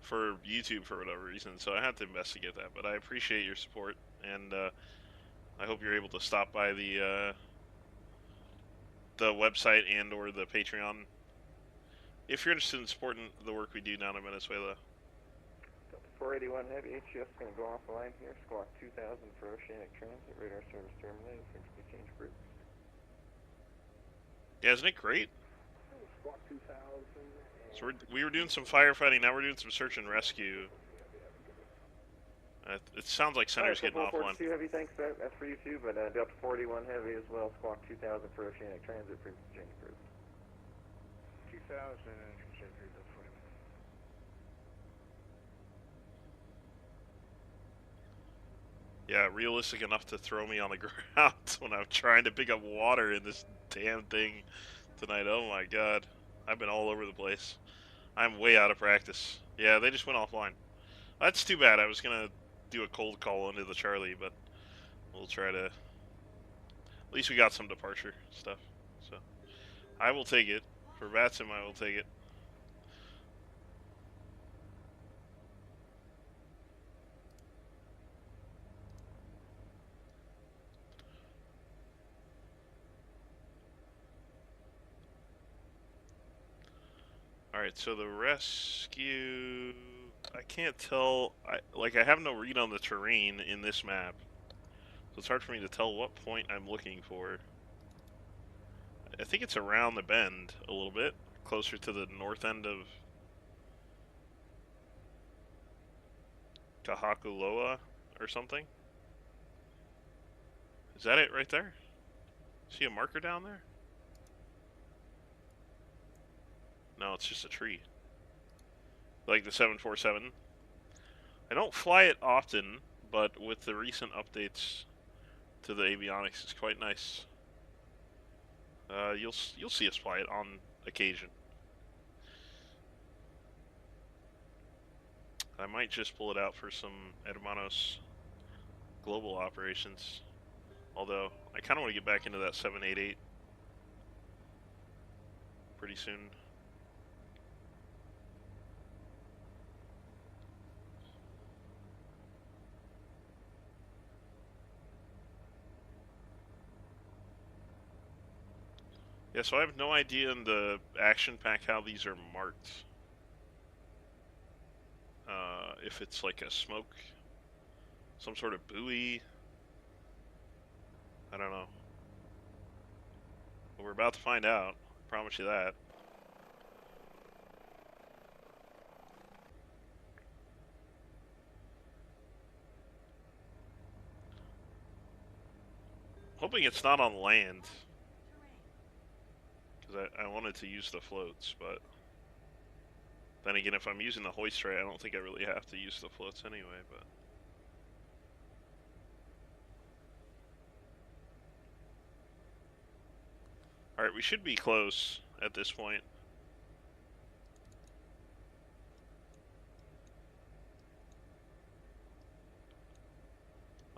for YouTube for whatever reason, so I had to investigate that. But I appreciate your support, and I hope you're able to stop by the website and or the Patreon if you're interested in supporting the work we do down in Venezuela. 481 Heavy HGS is going to go offline here. Squawk 2000 for Oceanic Transit. Radar service terminated. Frequency change group. Yeah, isn't it great? Squawk 2000. So we were doing some firefighting, now we're doing some search and rescue. It sounds like Center's getting offline. 442 Heavy, thanks. That's for you too, but Delta 41 Heavy as well. Squawk 2000 for Oceanic Transit. Frequency change group. 2000 and change group. That's 41. Yeah, realistic enough to throw me on the ground when I'm trying to pick up water in this damn thing tonight. Oh my god. I've been all over the place. I'm way out of practice. Yeah, they just went offline. That's too bad. I was gonna do a cold call into the Charlie, but we'll try to... At least we got some departure stuff. So I will take it. For Batsim, I will take it. Alright, so the rescue... I can't tell... I have no read on the terrain in this map. So it's hard for me to tell what point I'm looking for. I think it's around the bend a little bit. Closer to the north end of Kahakuloa or something. Is that it right there? See a marker down there? No, it's just a tree. Like the 747. I don't fly it often, but with the recent updates to the avionics, it's quite nice. You'll see us fly it on occasion. I might just pull it out for some Hermanos global operations. Although, I kind of want to get back into that 788 pretty soon. Yeah, so I have no idea in the action pack how these are marked. If it's like a smoke, some sort of buoy. I don't know. But we're about to find out. I promise you that. Hoping it's not on land. Because I wanted to use the floats, but... Then again, if I'm using the hoist ray, I don't think I really have to use the floats anyway, but... Alright, we should be close at this point.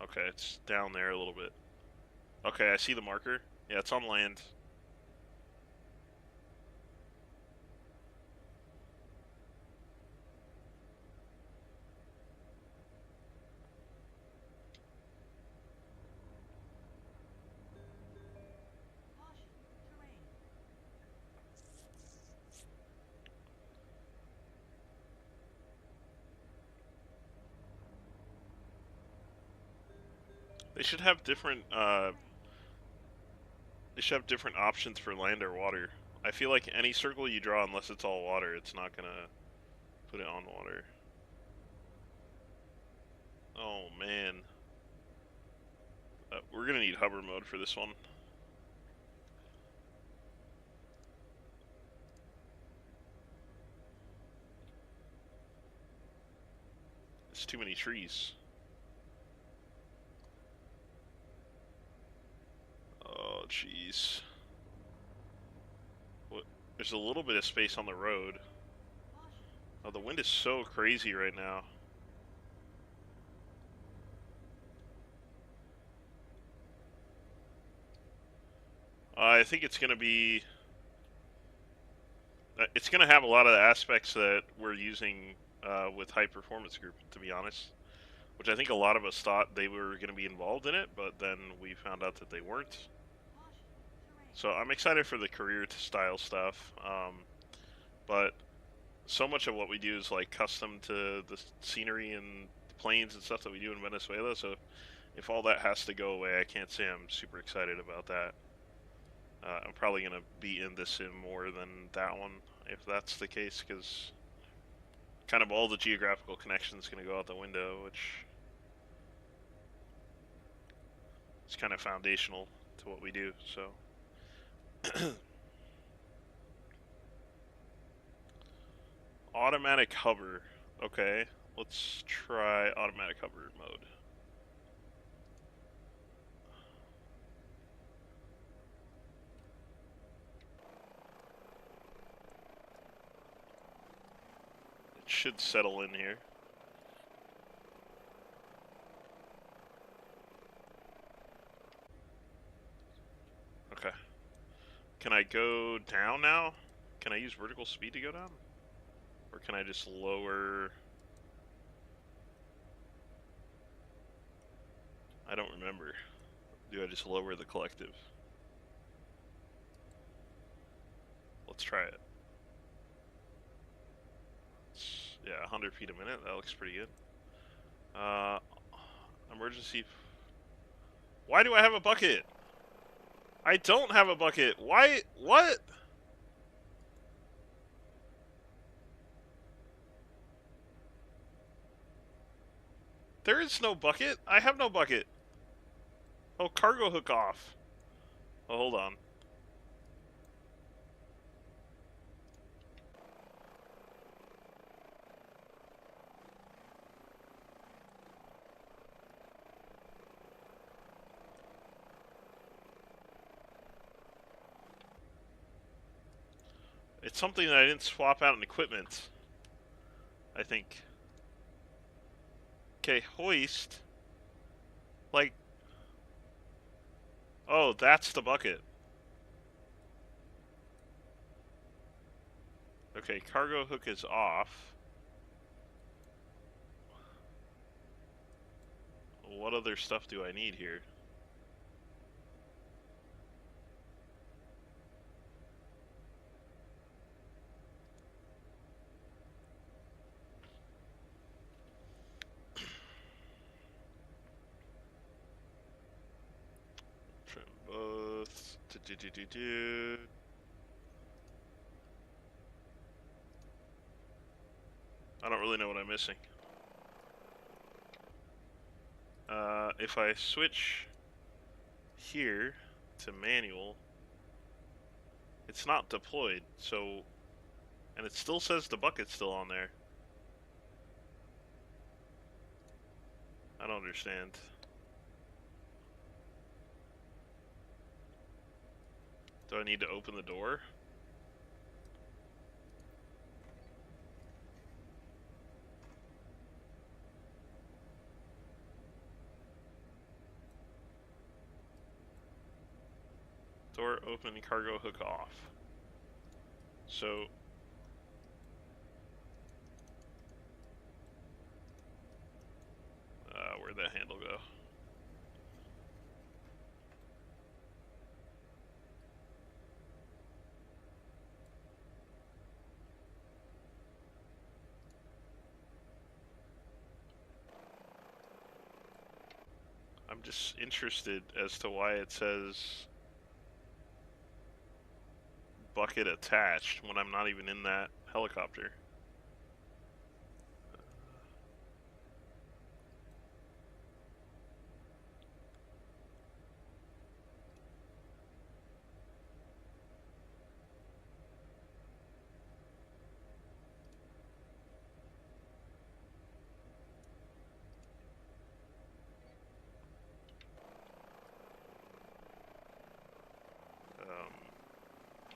Okay, it's down there a little bit. Okay, I see the marker. Yeah, it's on land. They should have different, options for land or water. I feel like any circle you draw, unless it's all water, it's not gonna put it on water. Oh, man. We're gonna need hover mode for this one. It's too many trees. Oh, jeez. What? There's a little bit of space on the road. Oh, the wind is so crazy right now. I think it's going to be... it's going to have a lot of the aspects that we're using with Hype Performace Group, to be honest. Which I think a lot of us thought they were going to be involved in it, but then we found out that they weren't. So I'm excited for the career style stuff. But so much of what we do is like custom to the scenery and planes and stuff that we do in Venezuela. So if all that has to go away, I can't say I'm super excited about that. I'm probably going to be in this sim more than that one if that's the case, because kind of all the geographical connections going to go out the window, which is kind of foundational to what we do. So automatic hover. Okay, let's try automatic hover mode. It should settle in here. Okay. Can I go down now? Can I use vertical speed to go down? Or can I just lower... I don't remember. Do I just lower the collective? Let's try it. Yeah, 100 feet a minute. That looks pretty good. Emergency... Why do I have a bucket? I don't have a bucket. Why? What? There is no bucket. I have no bucket. Oh, cargo hook off. Oh, hold on. It's something that I didn't swap out in equipment, I think. Okay, hoist. Like... Oh, that's the bucket. Okay, cargo hook is off. What other stuff do I need here? Trim both. I don't really know what I'm missing. If I switch here to manual, it's not deployed, so... And it still says the bucket's still on there. I don't understand. Do I need to open the door? Door open, cargo hook off. So... where'd that handle go? I'm just interested as to why it says bucket attached when I'm not even in that helicopter.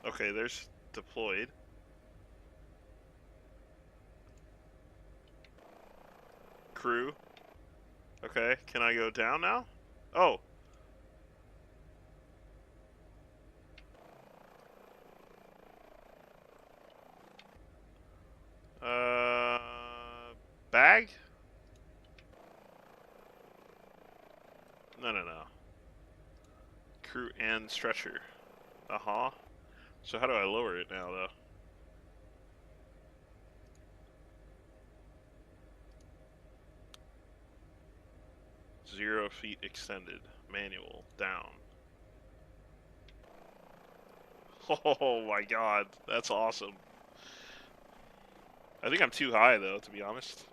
Okay, there's deployed. Crew. Okay, can I go down now? Oh. No, no, no. Crew and stretcher. Uh-huh. So how do I lower it now, though? Zero feet extended. Manual. Down. Oh my god. That's awesome. I think I'm too high, though, to be honest.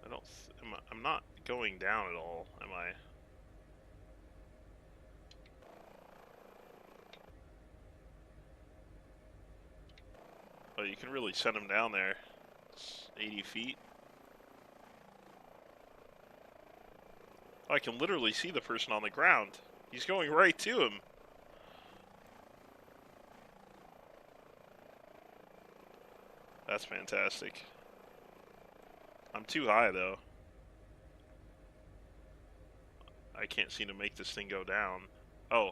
I don't... I'm not going down at all, am I? Oh, you can really send him down there. It's 80 feet. I can literally see the person on the ground. He's going right to him. That's fantastic. I'm too high, though. I can't seem to make this thing go down. Oh.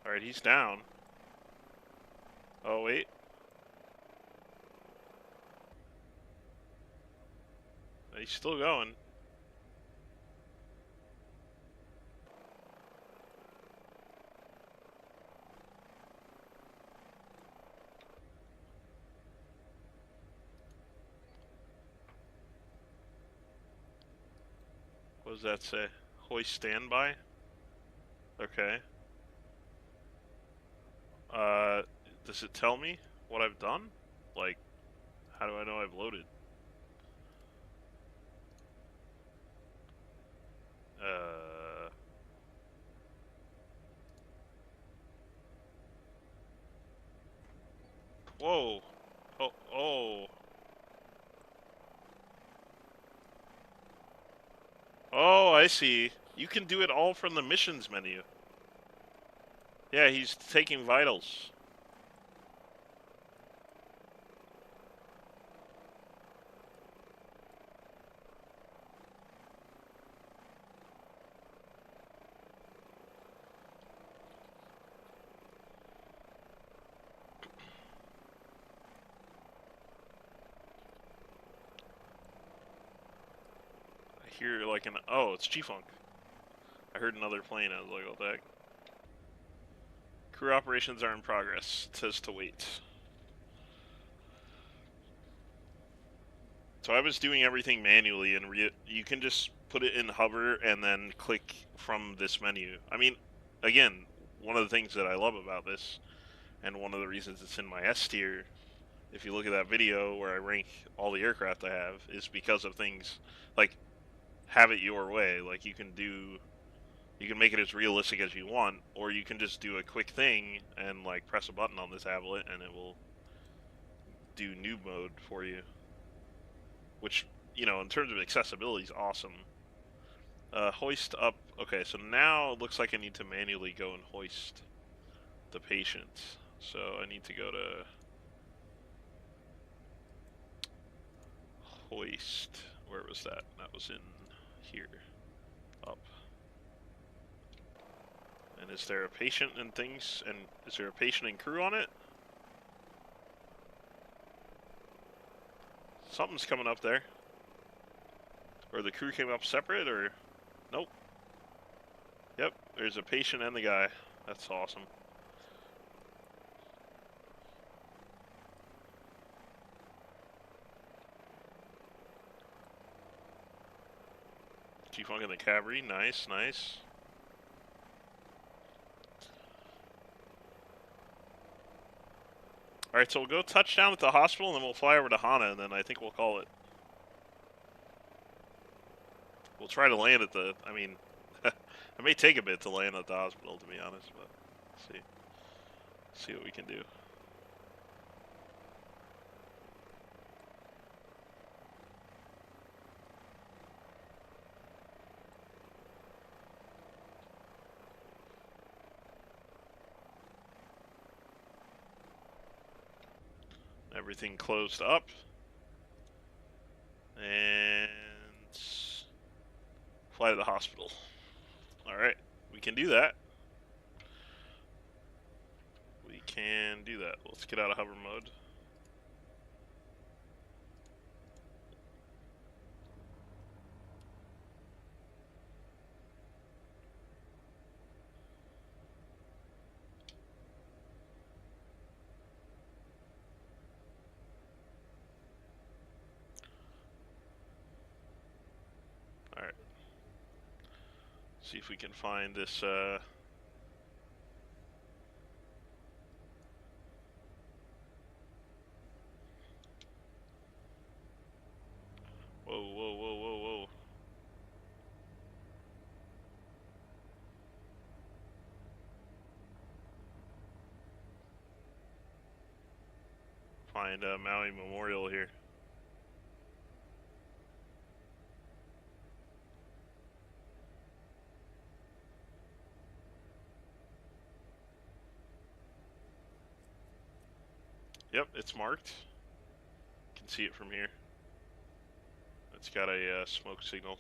Alright, he's down. Oh, wait. He's still going. What does that say? Hoist standby? Okay. Does it tell me what I've done? Like, how do I know I've loaded? Whoa. Oh, oh. Oh, I see. You can do it all from the missions menu. Yeah, he's taking vitals. I hear like an... Oh, it's G-Funk. I heard another plane. I was like, what the heck? Crew operations are in progress. It says to wait. So I was doing everything manually, and you can just put it in hover and then click from this menu. I mean, again, one of the things that I love about this, and one of the reasons it's in my S tier, if you look at that video where I rank all the aircraft I have, is because of things like have it your way. Like you can make it as realistic as you want, or you can just do a quick thing and like press a button on the tablet and it will do noob mode for you. Which, you know, in terms of accessibility is awesome. Hoist up. Okay, so now it looks like I need to manually go and hoist the patient. So I need to go to hoist. Where was that? That was in here. Up. And is there a patient and things? And is there a patient and crew on it? Something's coming up there. Or the crew came up separate, or... Nope. Yep, there's a patient and the guy. That's awesome. G-Funk in the cavalry. Nice, nice. Alright, so we'll go touchdown at the hospital, and then we'll fly over to Hana, and then I think we'll call it. We'll try to land at the... I mean, it may take a bit to land at the hospital, to be honest, but let's see. See what we can do. Everything closed up. And fly to the hospital. Alright, we can do that. We can do that. Let's get out of hover mode. Alright. See if we can find this, Whoa, whoa, whoa, whoa, whoa. Find Maui Memorial here. Yep, it's marked. You can see it from here. It's got a smoke signal.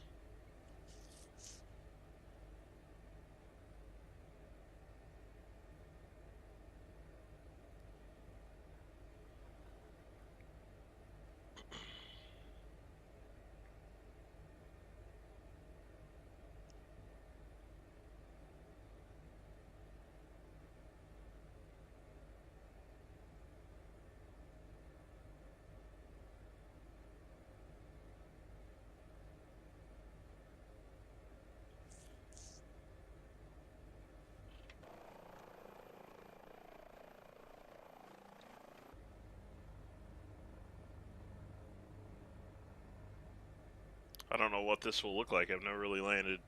I don't know what this will look like. I've never really landed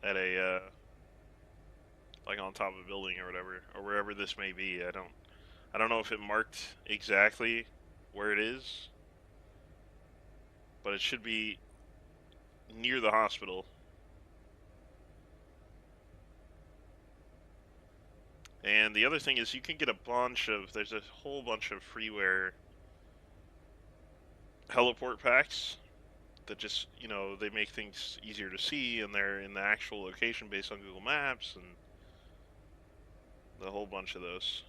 at a, like on top of a building or whatever, or wherever this may be. I don't know if it marked exactly where it is, but it should be near the hospital. And the other thing is you can get there's a whole bunch of freeware heliport packs that just, you know, they make things easier to see, and they're in the actual location based on Google Maps, and the whole bunch of those.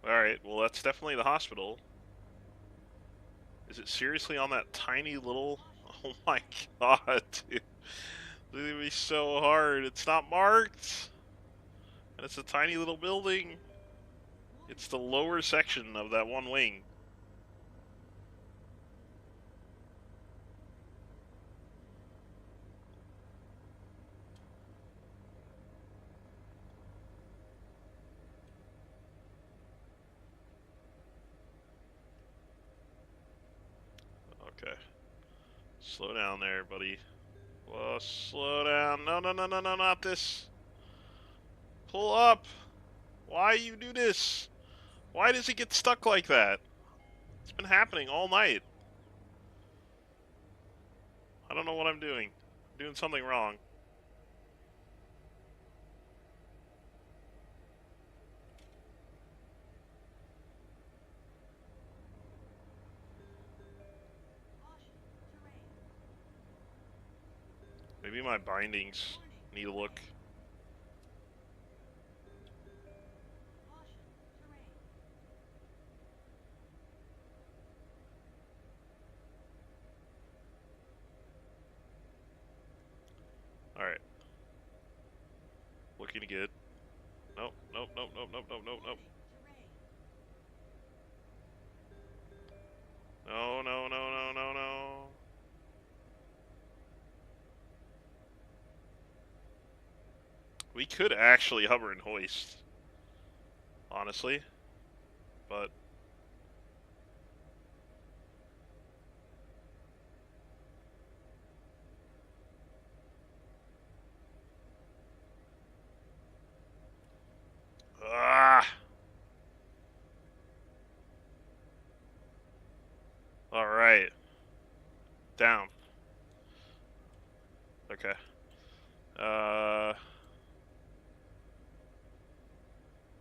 Alright, well that's definitely the hospital. Is it seriously on that tiny little... Oh my god, dude. This is gonna be so hard. It's not marked! And it's a tiny little building. It's the lower section of that one wing. Okay. Slow down there, buddy. Well, slow down. No, no, no, no, no, not this. Pull up. Why you do this? Why does it get stuck like that? It's been happening all night. I don't know what I'm doing. I'm doing something wrong. Maybe my bindings need a look. Alright. Looking good. Nope, nope, nope, nope, nope, nope, nope, nope. No, no, no, no, no, no. We could actually hover and hoist. Honestly. But Alright. Down. Okay.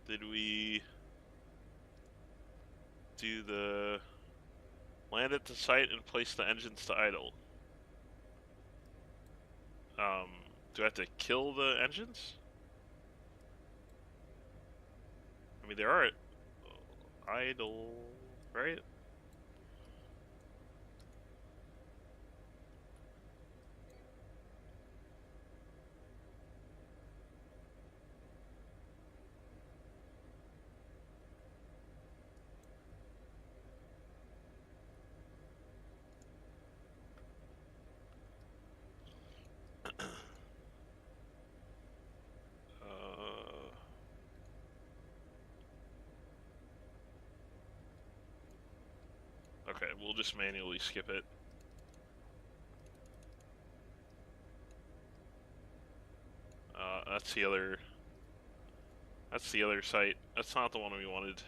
Did we do the land at the site and place the engines to idle? Do I have to kill the engines? I mean, they are idle, right? Okay, we'll just manually skip it. That's the other. That's the other site. That's not the one we wanted.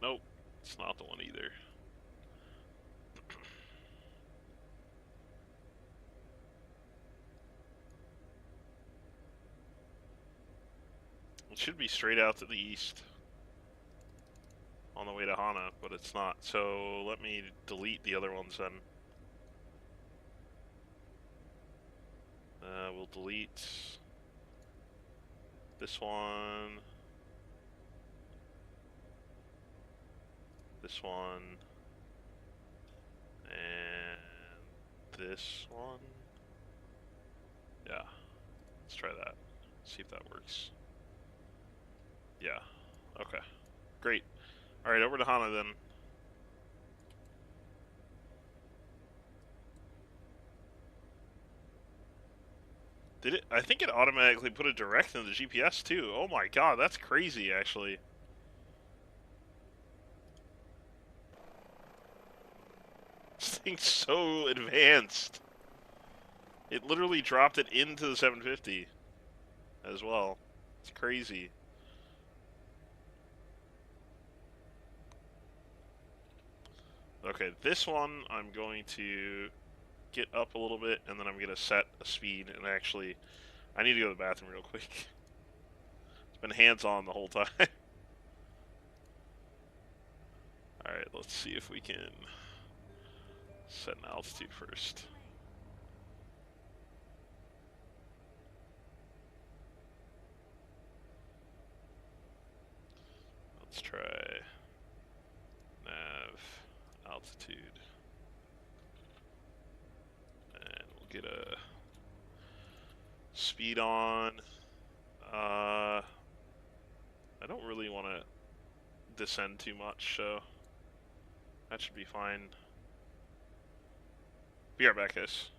Nope, it's not the one either. It should be straight out to the east on the way to Hana, but it's not. So let me delete the other ones then. We'll delete this one, this one, and this one. Yeah, let's try that. See if that works. Yeah, okay, great. Alright, over to Hana then. Did it? I think it automatically put a direct in the GPS too. Oh my god, that's crazy actually. This thing's so advanced. It literally dropped it into the 750 as well. It's crazy. Okay, this one I'm going to get up a little bit, and then I'm going to set a speed, and actually, I need to go to the bathroom real quick. It's been hands-on the whole time. Alright, let's see if we can set an altitude first. Let's try nav altitude. And we'll get a speed on. I don't really want to descend too much, so that should be fine. Be right back, guys.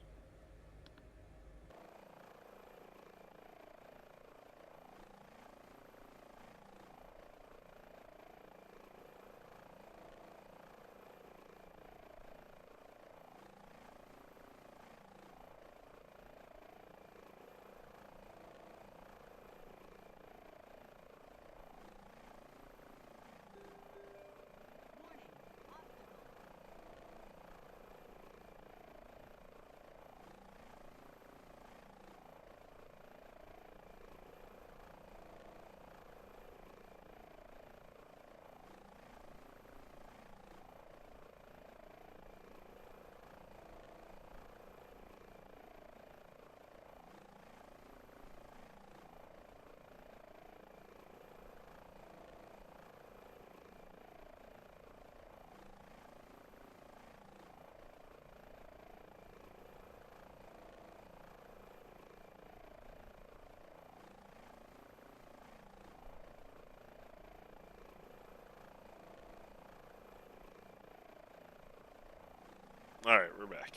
Alright, we're back.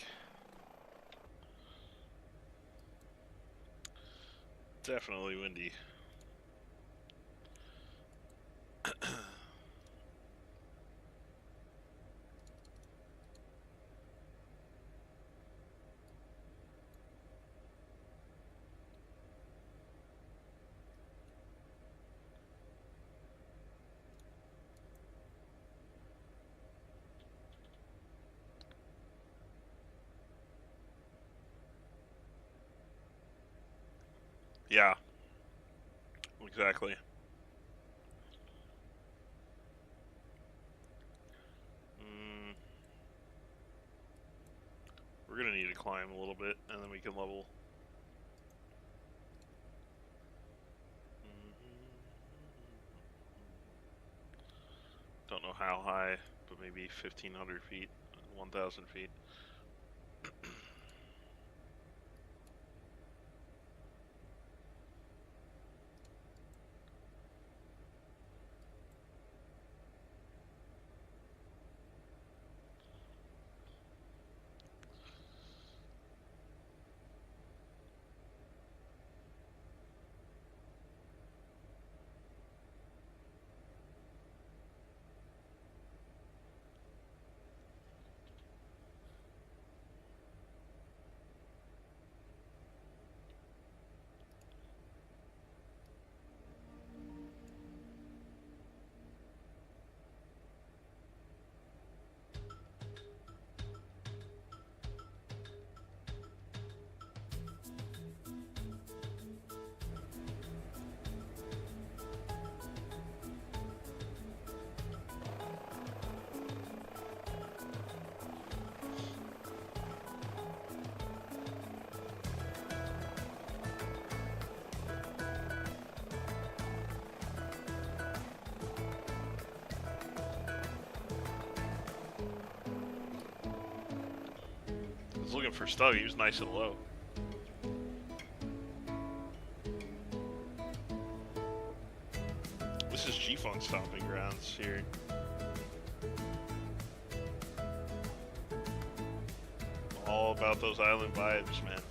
Definitely windy. Yeah, exactly. Mm, we're gonna need to climb a little bit, and then we can level. Don't know how high, but maybe 1,500 feet, 1,000 feet. I was looking for Stug, he was nice and low. This is G-Funk stomping grounds here. All about those island vibes, man.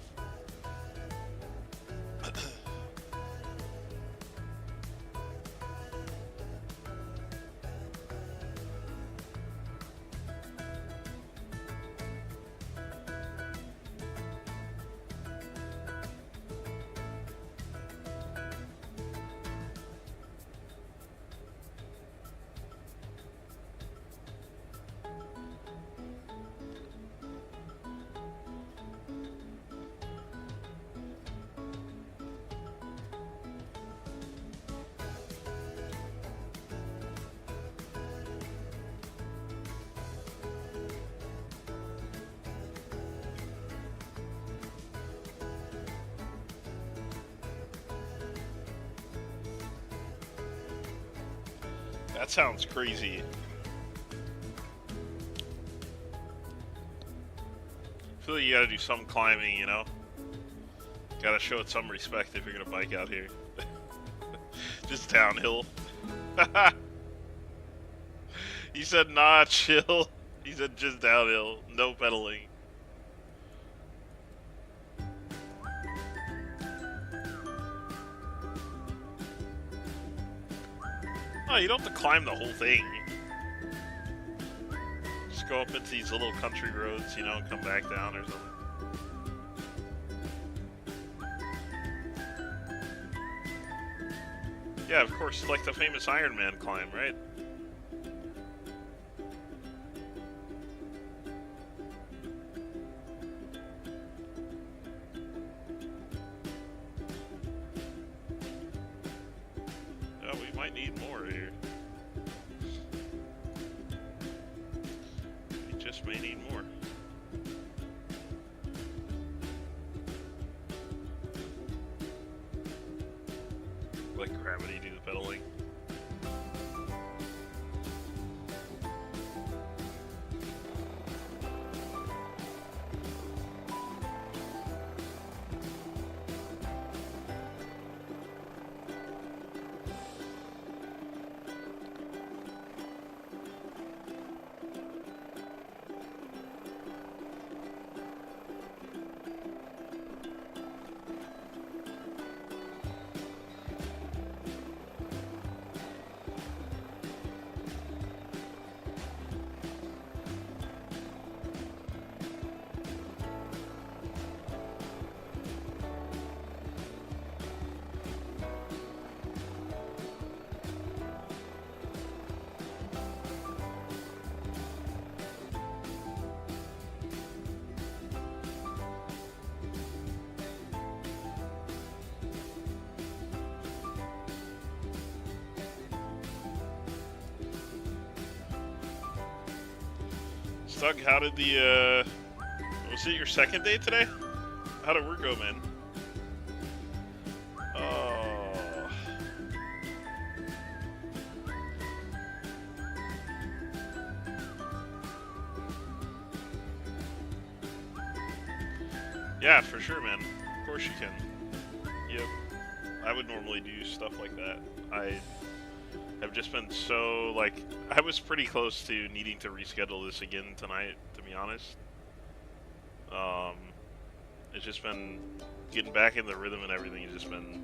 That sounds crazy. I feel like you gotta do some climbing, you know? Gotta show it some respect if you're gonna bike out here. Just downhill. He said, nah, chill. He said just downhill, no pedaling. Oh, you don't have to climb the whole thing. Just go up into these little country roads, you know, and come back down or something. Yeah, of course, like the famous Iron Man climb, right? Yeah, we might need more here. We just may need more. Let gravity do the pedaling. Doug, how did the, was it your second day today? How did work go, man? Oh. Yeah, for sure, man. Of course you can. Yep. I would normally do stuff like that. I have just been so, like, I was pretty close to needing to reschedule this again tonight, to be honest. It's just been getting back in the rhythm and everything has just been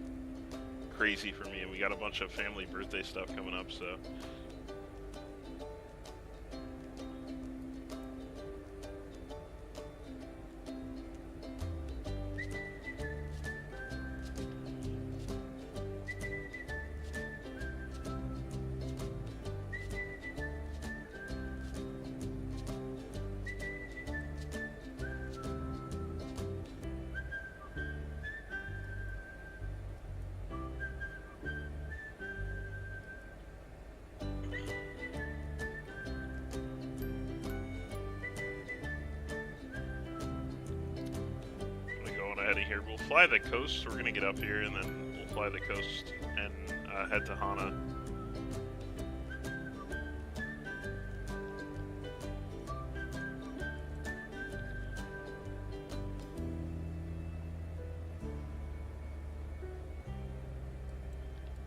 crazy for me, and we got a bunch of family birthday stuff coming up, so. Here. We'll fly the coast. We're gonna get up here and then we'll fly the coast and head to Hana.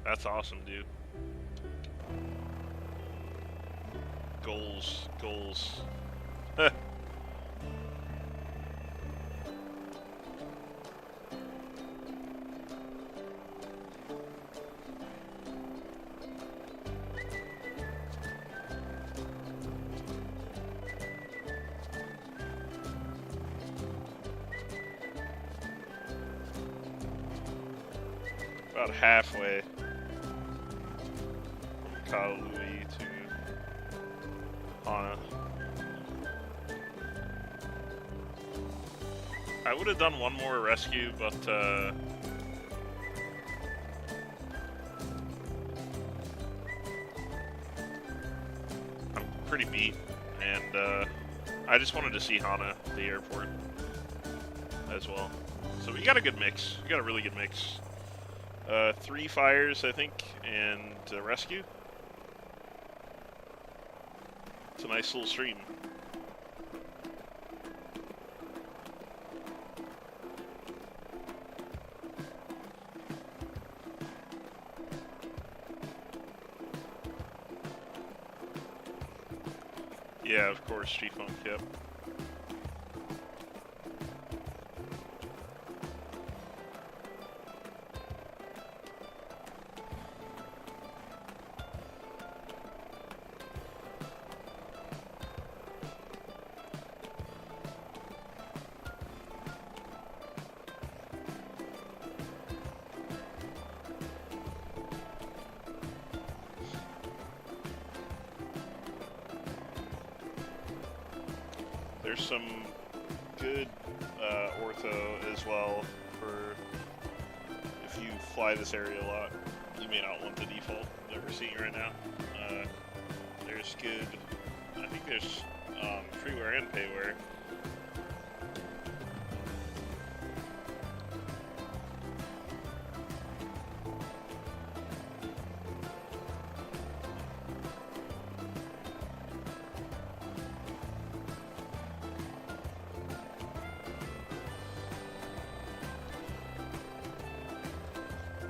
That's awesome, dude. Goals, goals. About halfway from Kaului to Hana. I would have done one more rescue, but I'm pretty beat, and I just wanted to see Hana, the airport, as well. So we got a good mix. We got a really good mix. 3 fires, I think, and a rescue. It's a nice little stream. Yeah, of course, G-Funk, yep. There's some good ortho as well for if you fly this area a lot. You may not want the default that we're seeing right now. There's good, I think there's freeware and payware.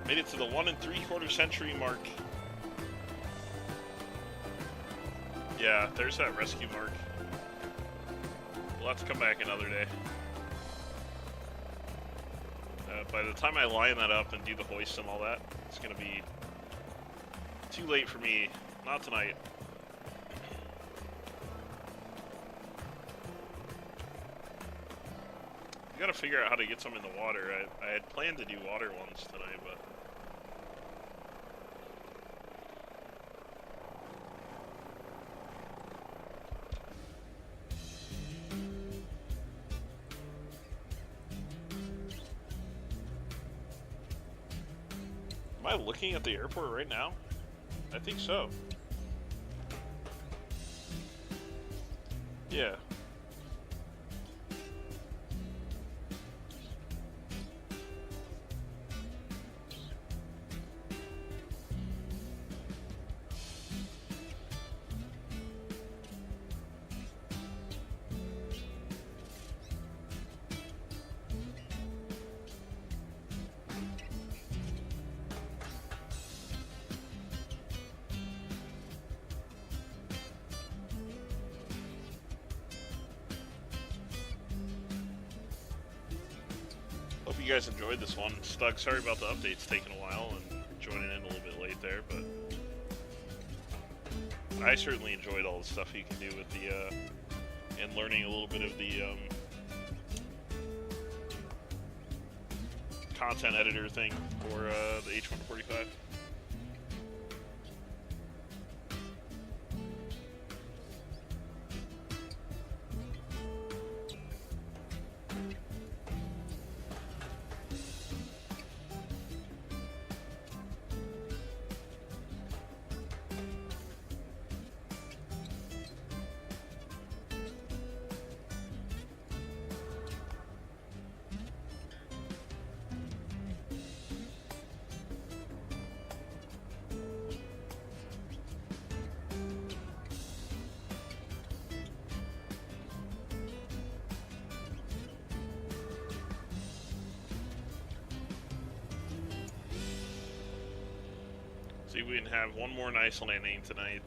Made it to the 1 3/4 century mark. Yeah, there's that rescue mark. We'll have to come back another day. By the time I line that up and do the hoist and all that, it's gonna be too late for me. Not tonight. We gotta figure out how to get some in the water. I had planned to do water ones tonight, but... Am I looking at the airport right now? I think so. Yeah. Hope you guys enjoyed this one. Stug, sorry about the updates taking a while and joining in a little bit late there, but I certainly enjoyed all the stuff you can do with the, and learning a little bit of the, content editor thing for, the H145. See if we can have one more nice landing tonight.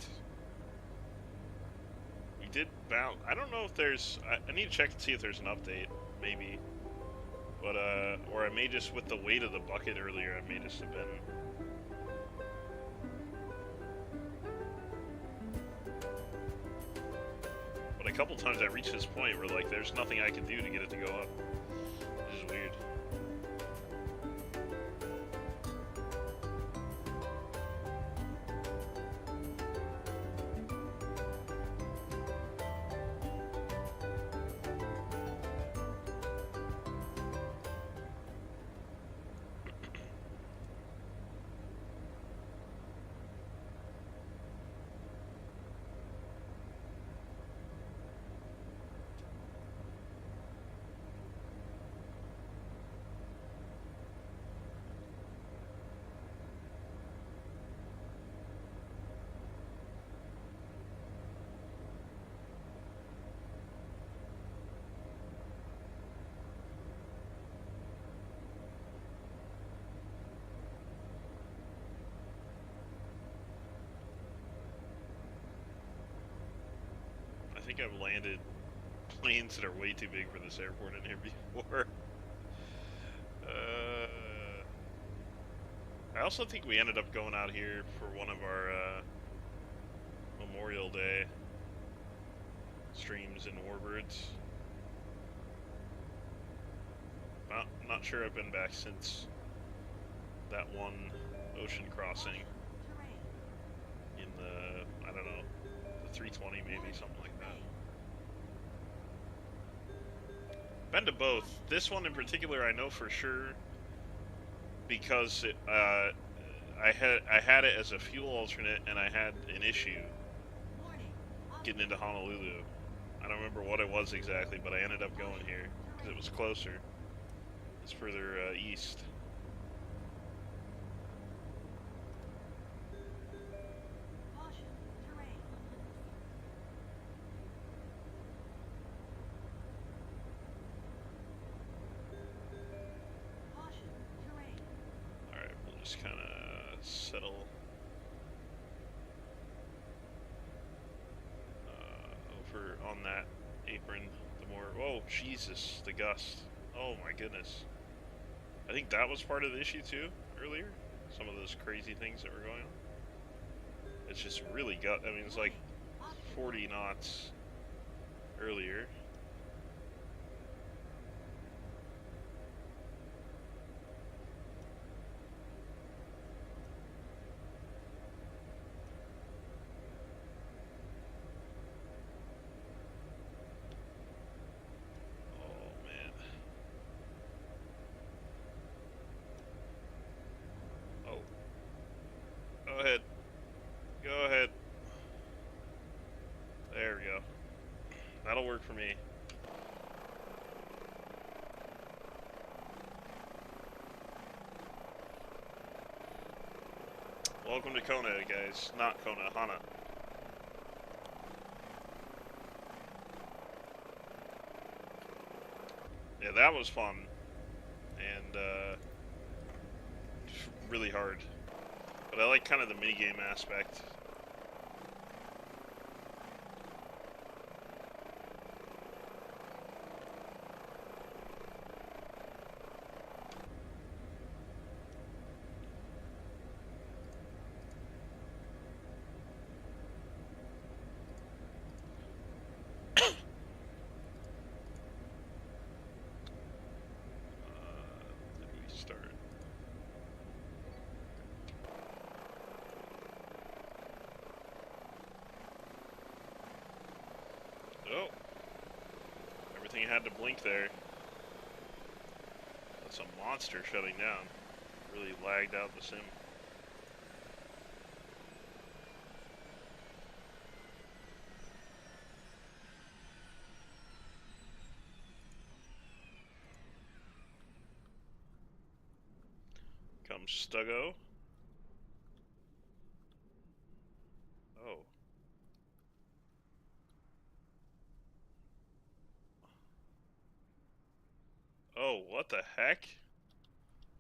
We did bounce. I don't know if there's. I need to check and see if there's an update, maybe. But or I may just, with the weight of the bucket earlier, I may just have been. But a couple times I reached this point where like there's nothing I can do to get it to go up. Which is weird. I think I've landed planes that are way too big for this airport in here before. I also think we ended up going out here for one of our Memorial Day streams in Warbirds. Not sure I've been back since that one ocean crossing in the, I don't know, the 320 maybe, something like that. Been to both. This one in particular I know for sure because it, I had it as a fuel alternate and I had an issue getting into Honolulu. I don't remember what it was exactly, but I ended up going here because it was closer. It's further east. Alright, we'll just kind of settle over on that apron. The more, oh Jesus, the gust. Oh my goodness. I think that was part of the issue too, earlier. Some of those crazy things that were going on. It's just really I mean, it's like 40 knots earlier. That'll work for me. Welcome to Kona, guys. Not Kona, Hana. Yeah, that was fun. And, really hard. But I like kind of the minigame aspect. Oh, everything had to blink there. That's a monster shutting down. Really lagged out the sim. Comes Stuggo. Oh. Oh, what the heck?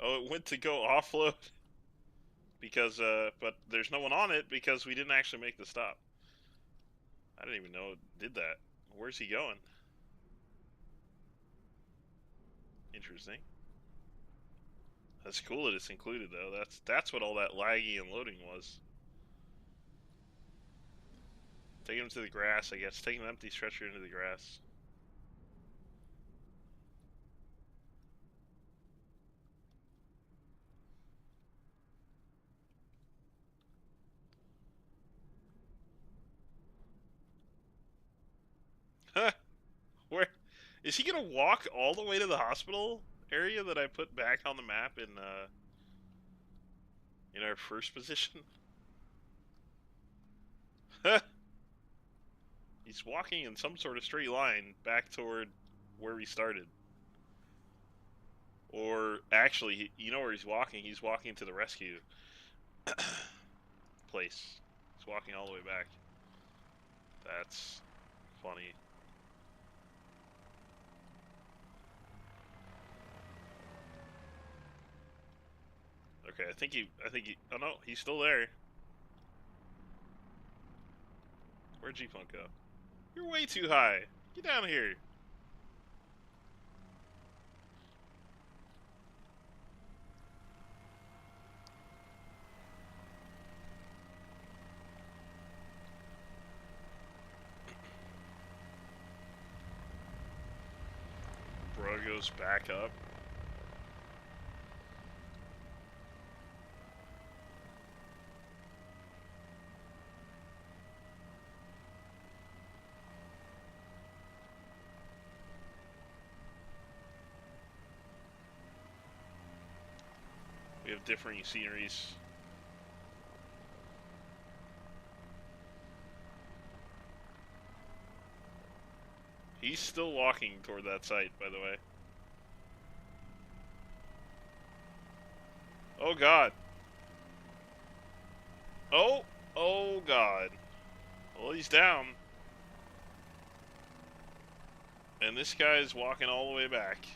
Oh, it went to go offload because, but there's no one on it because we didn't actually make the stop. I didn't even know it did that. Where's he going? Interesting. That's cool that it's included though. That's what all that laggy and loading was. Taking him to the grass, I guess. Taking an empty stretcher into the grass. Where is he gonna walk all the way to the hospital area that I put back on the map in our first position? He's walking in some sort of straight line back toward where we started. Or actually, you know where he's walking? He's walking to the rescue place. He's walking all the way back. That's funny. Okay, I think he, oh no, he's still there. Where'd G-Punk go? You're way too high. Get down here. Bro goes back up. We have differing sceneries. He's still walking toward that site, by the way. Oh god. Oh! Oh god. Well, he's down. And this guy is walking all the way back.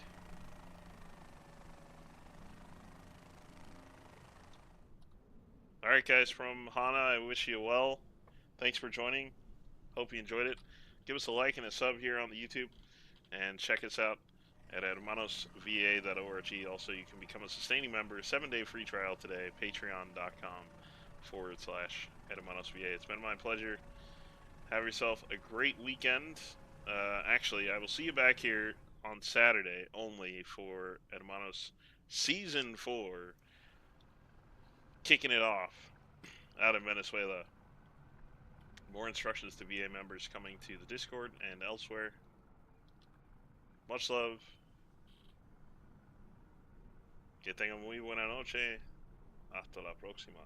Alright guys, from Hana, I wish you well. Thanks for joining. Hope you enjoyed it. Give us a like and a sub here on the YouTube. And check us out at hermanosva.org. Also, you can become a sustaining member. 7-day free trial today. Patreon.com/hermanosva. It's been my pleasure. Have yourself a great weekend. Actually, I will see you back here on Saturday only for Hermanos Season 4. Kicking it off out in Venezuela. More instructions to VA members coming to the Discord and elsewhere. Much love. Que tengan muy buena noche. Hasta la próxima.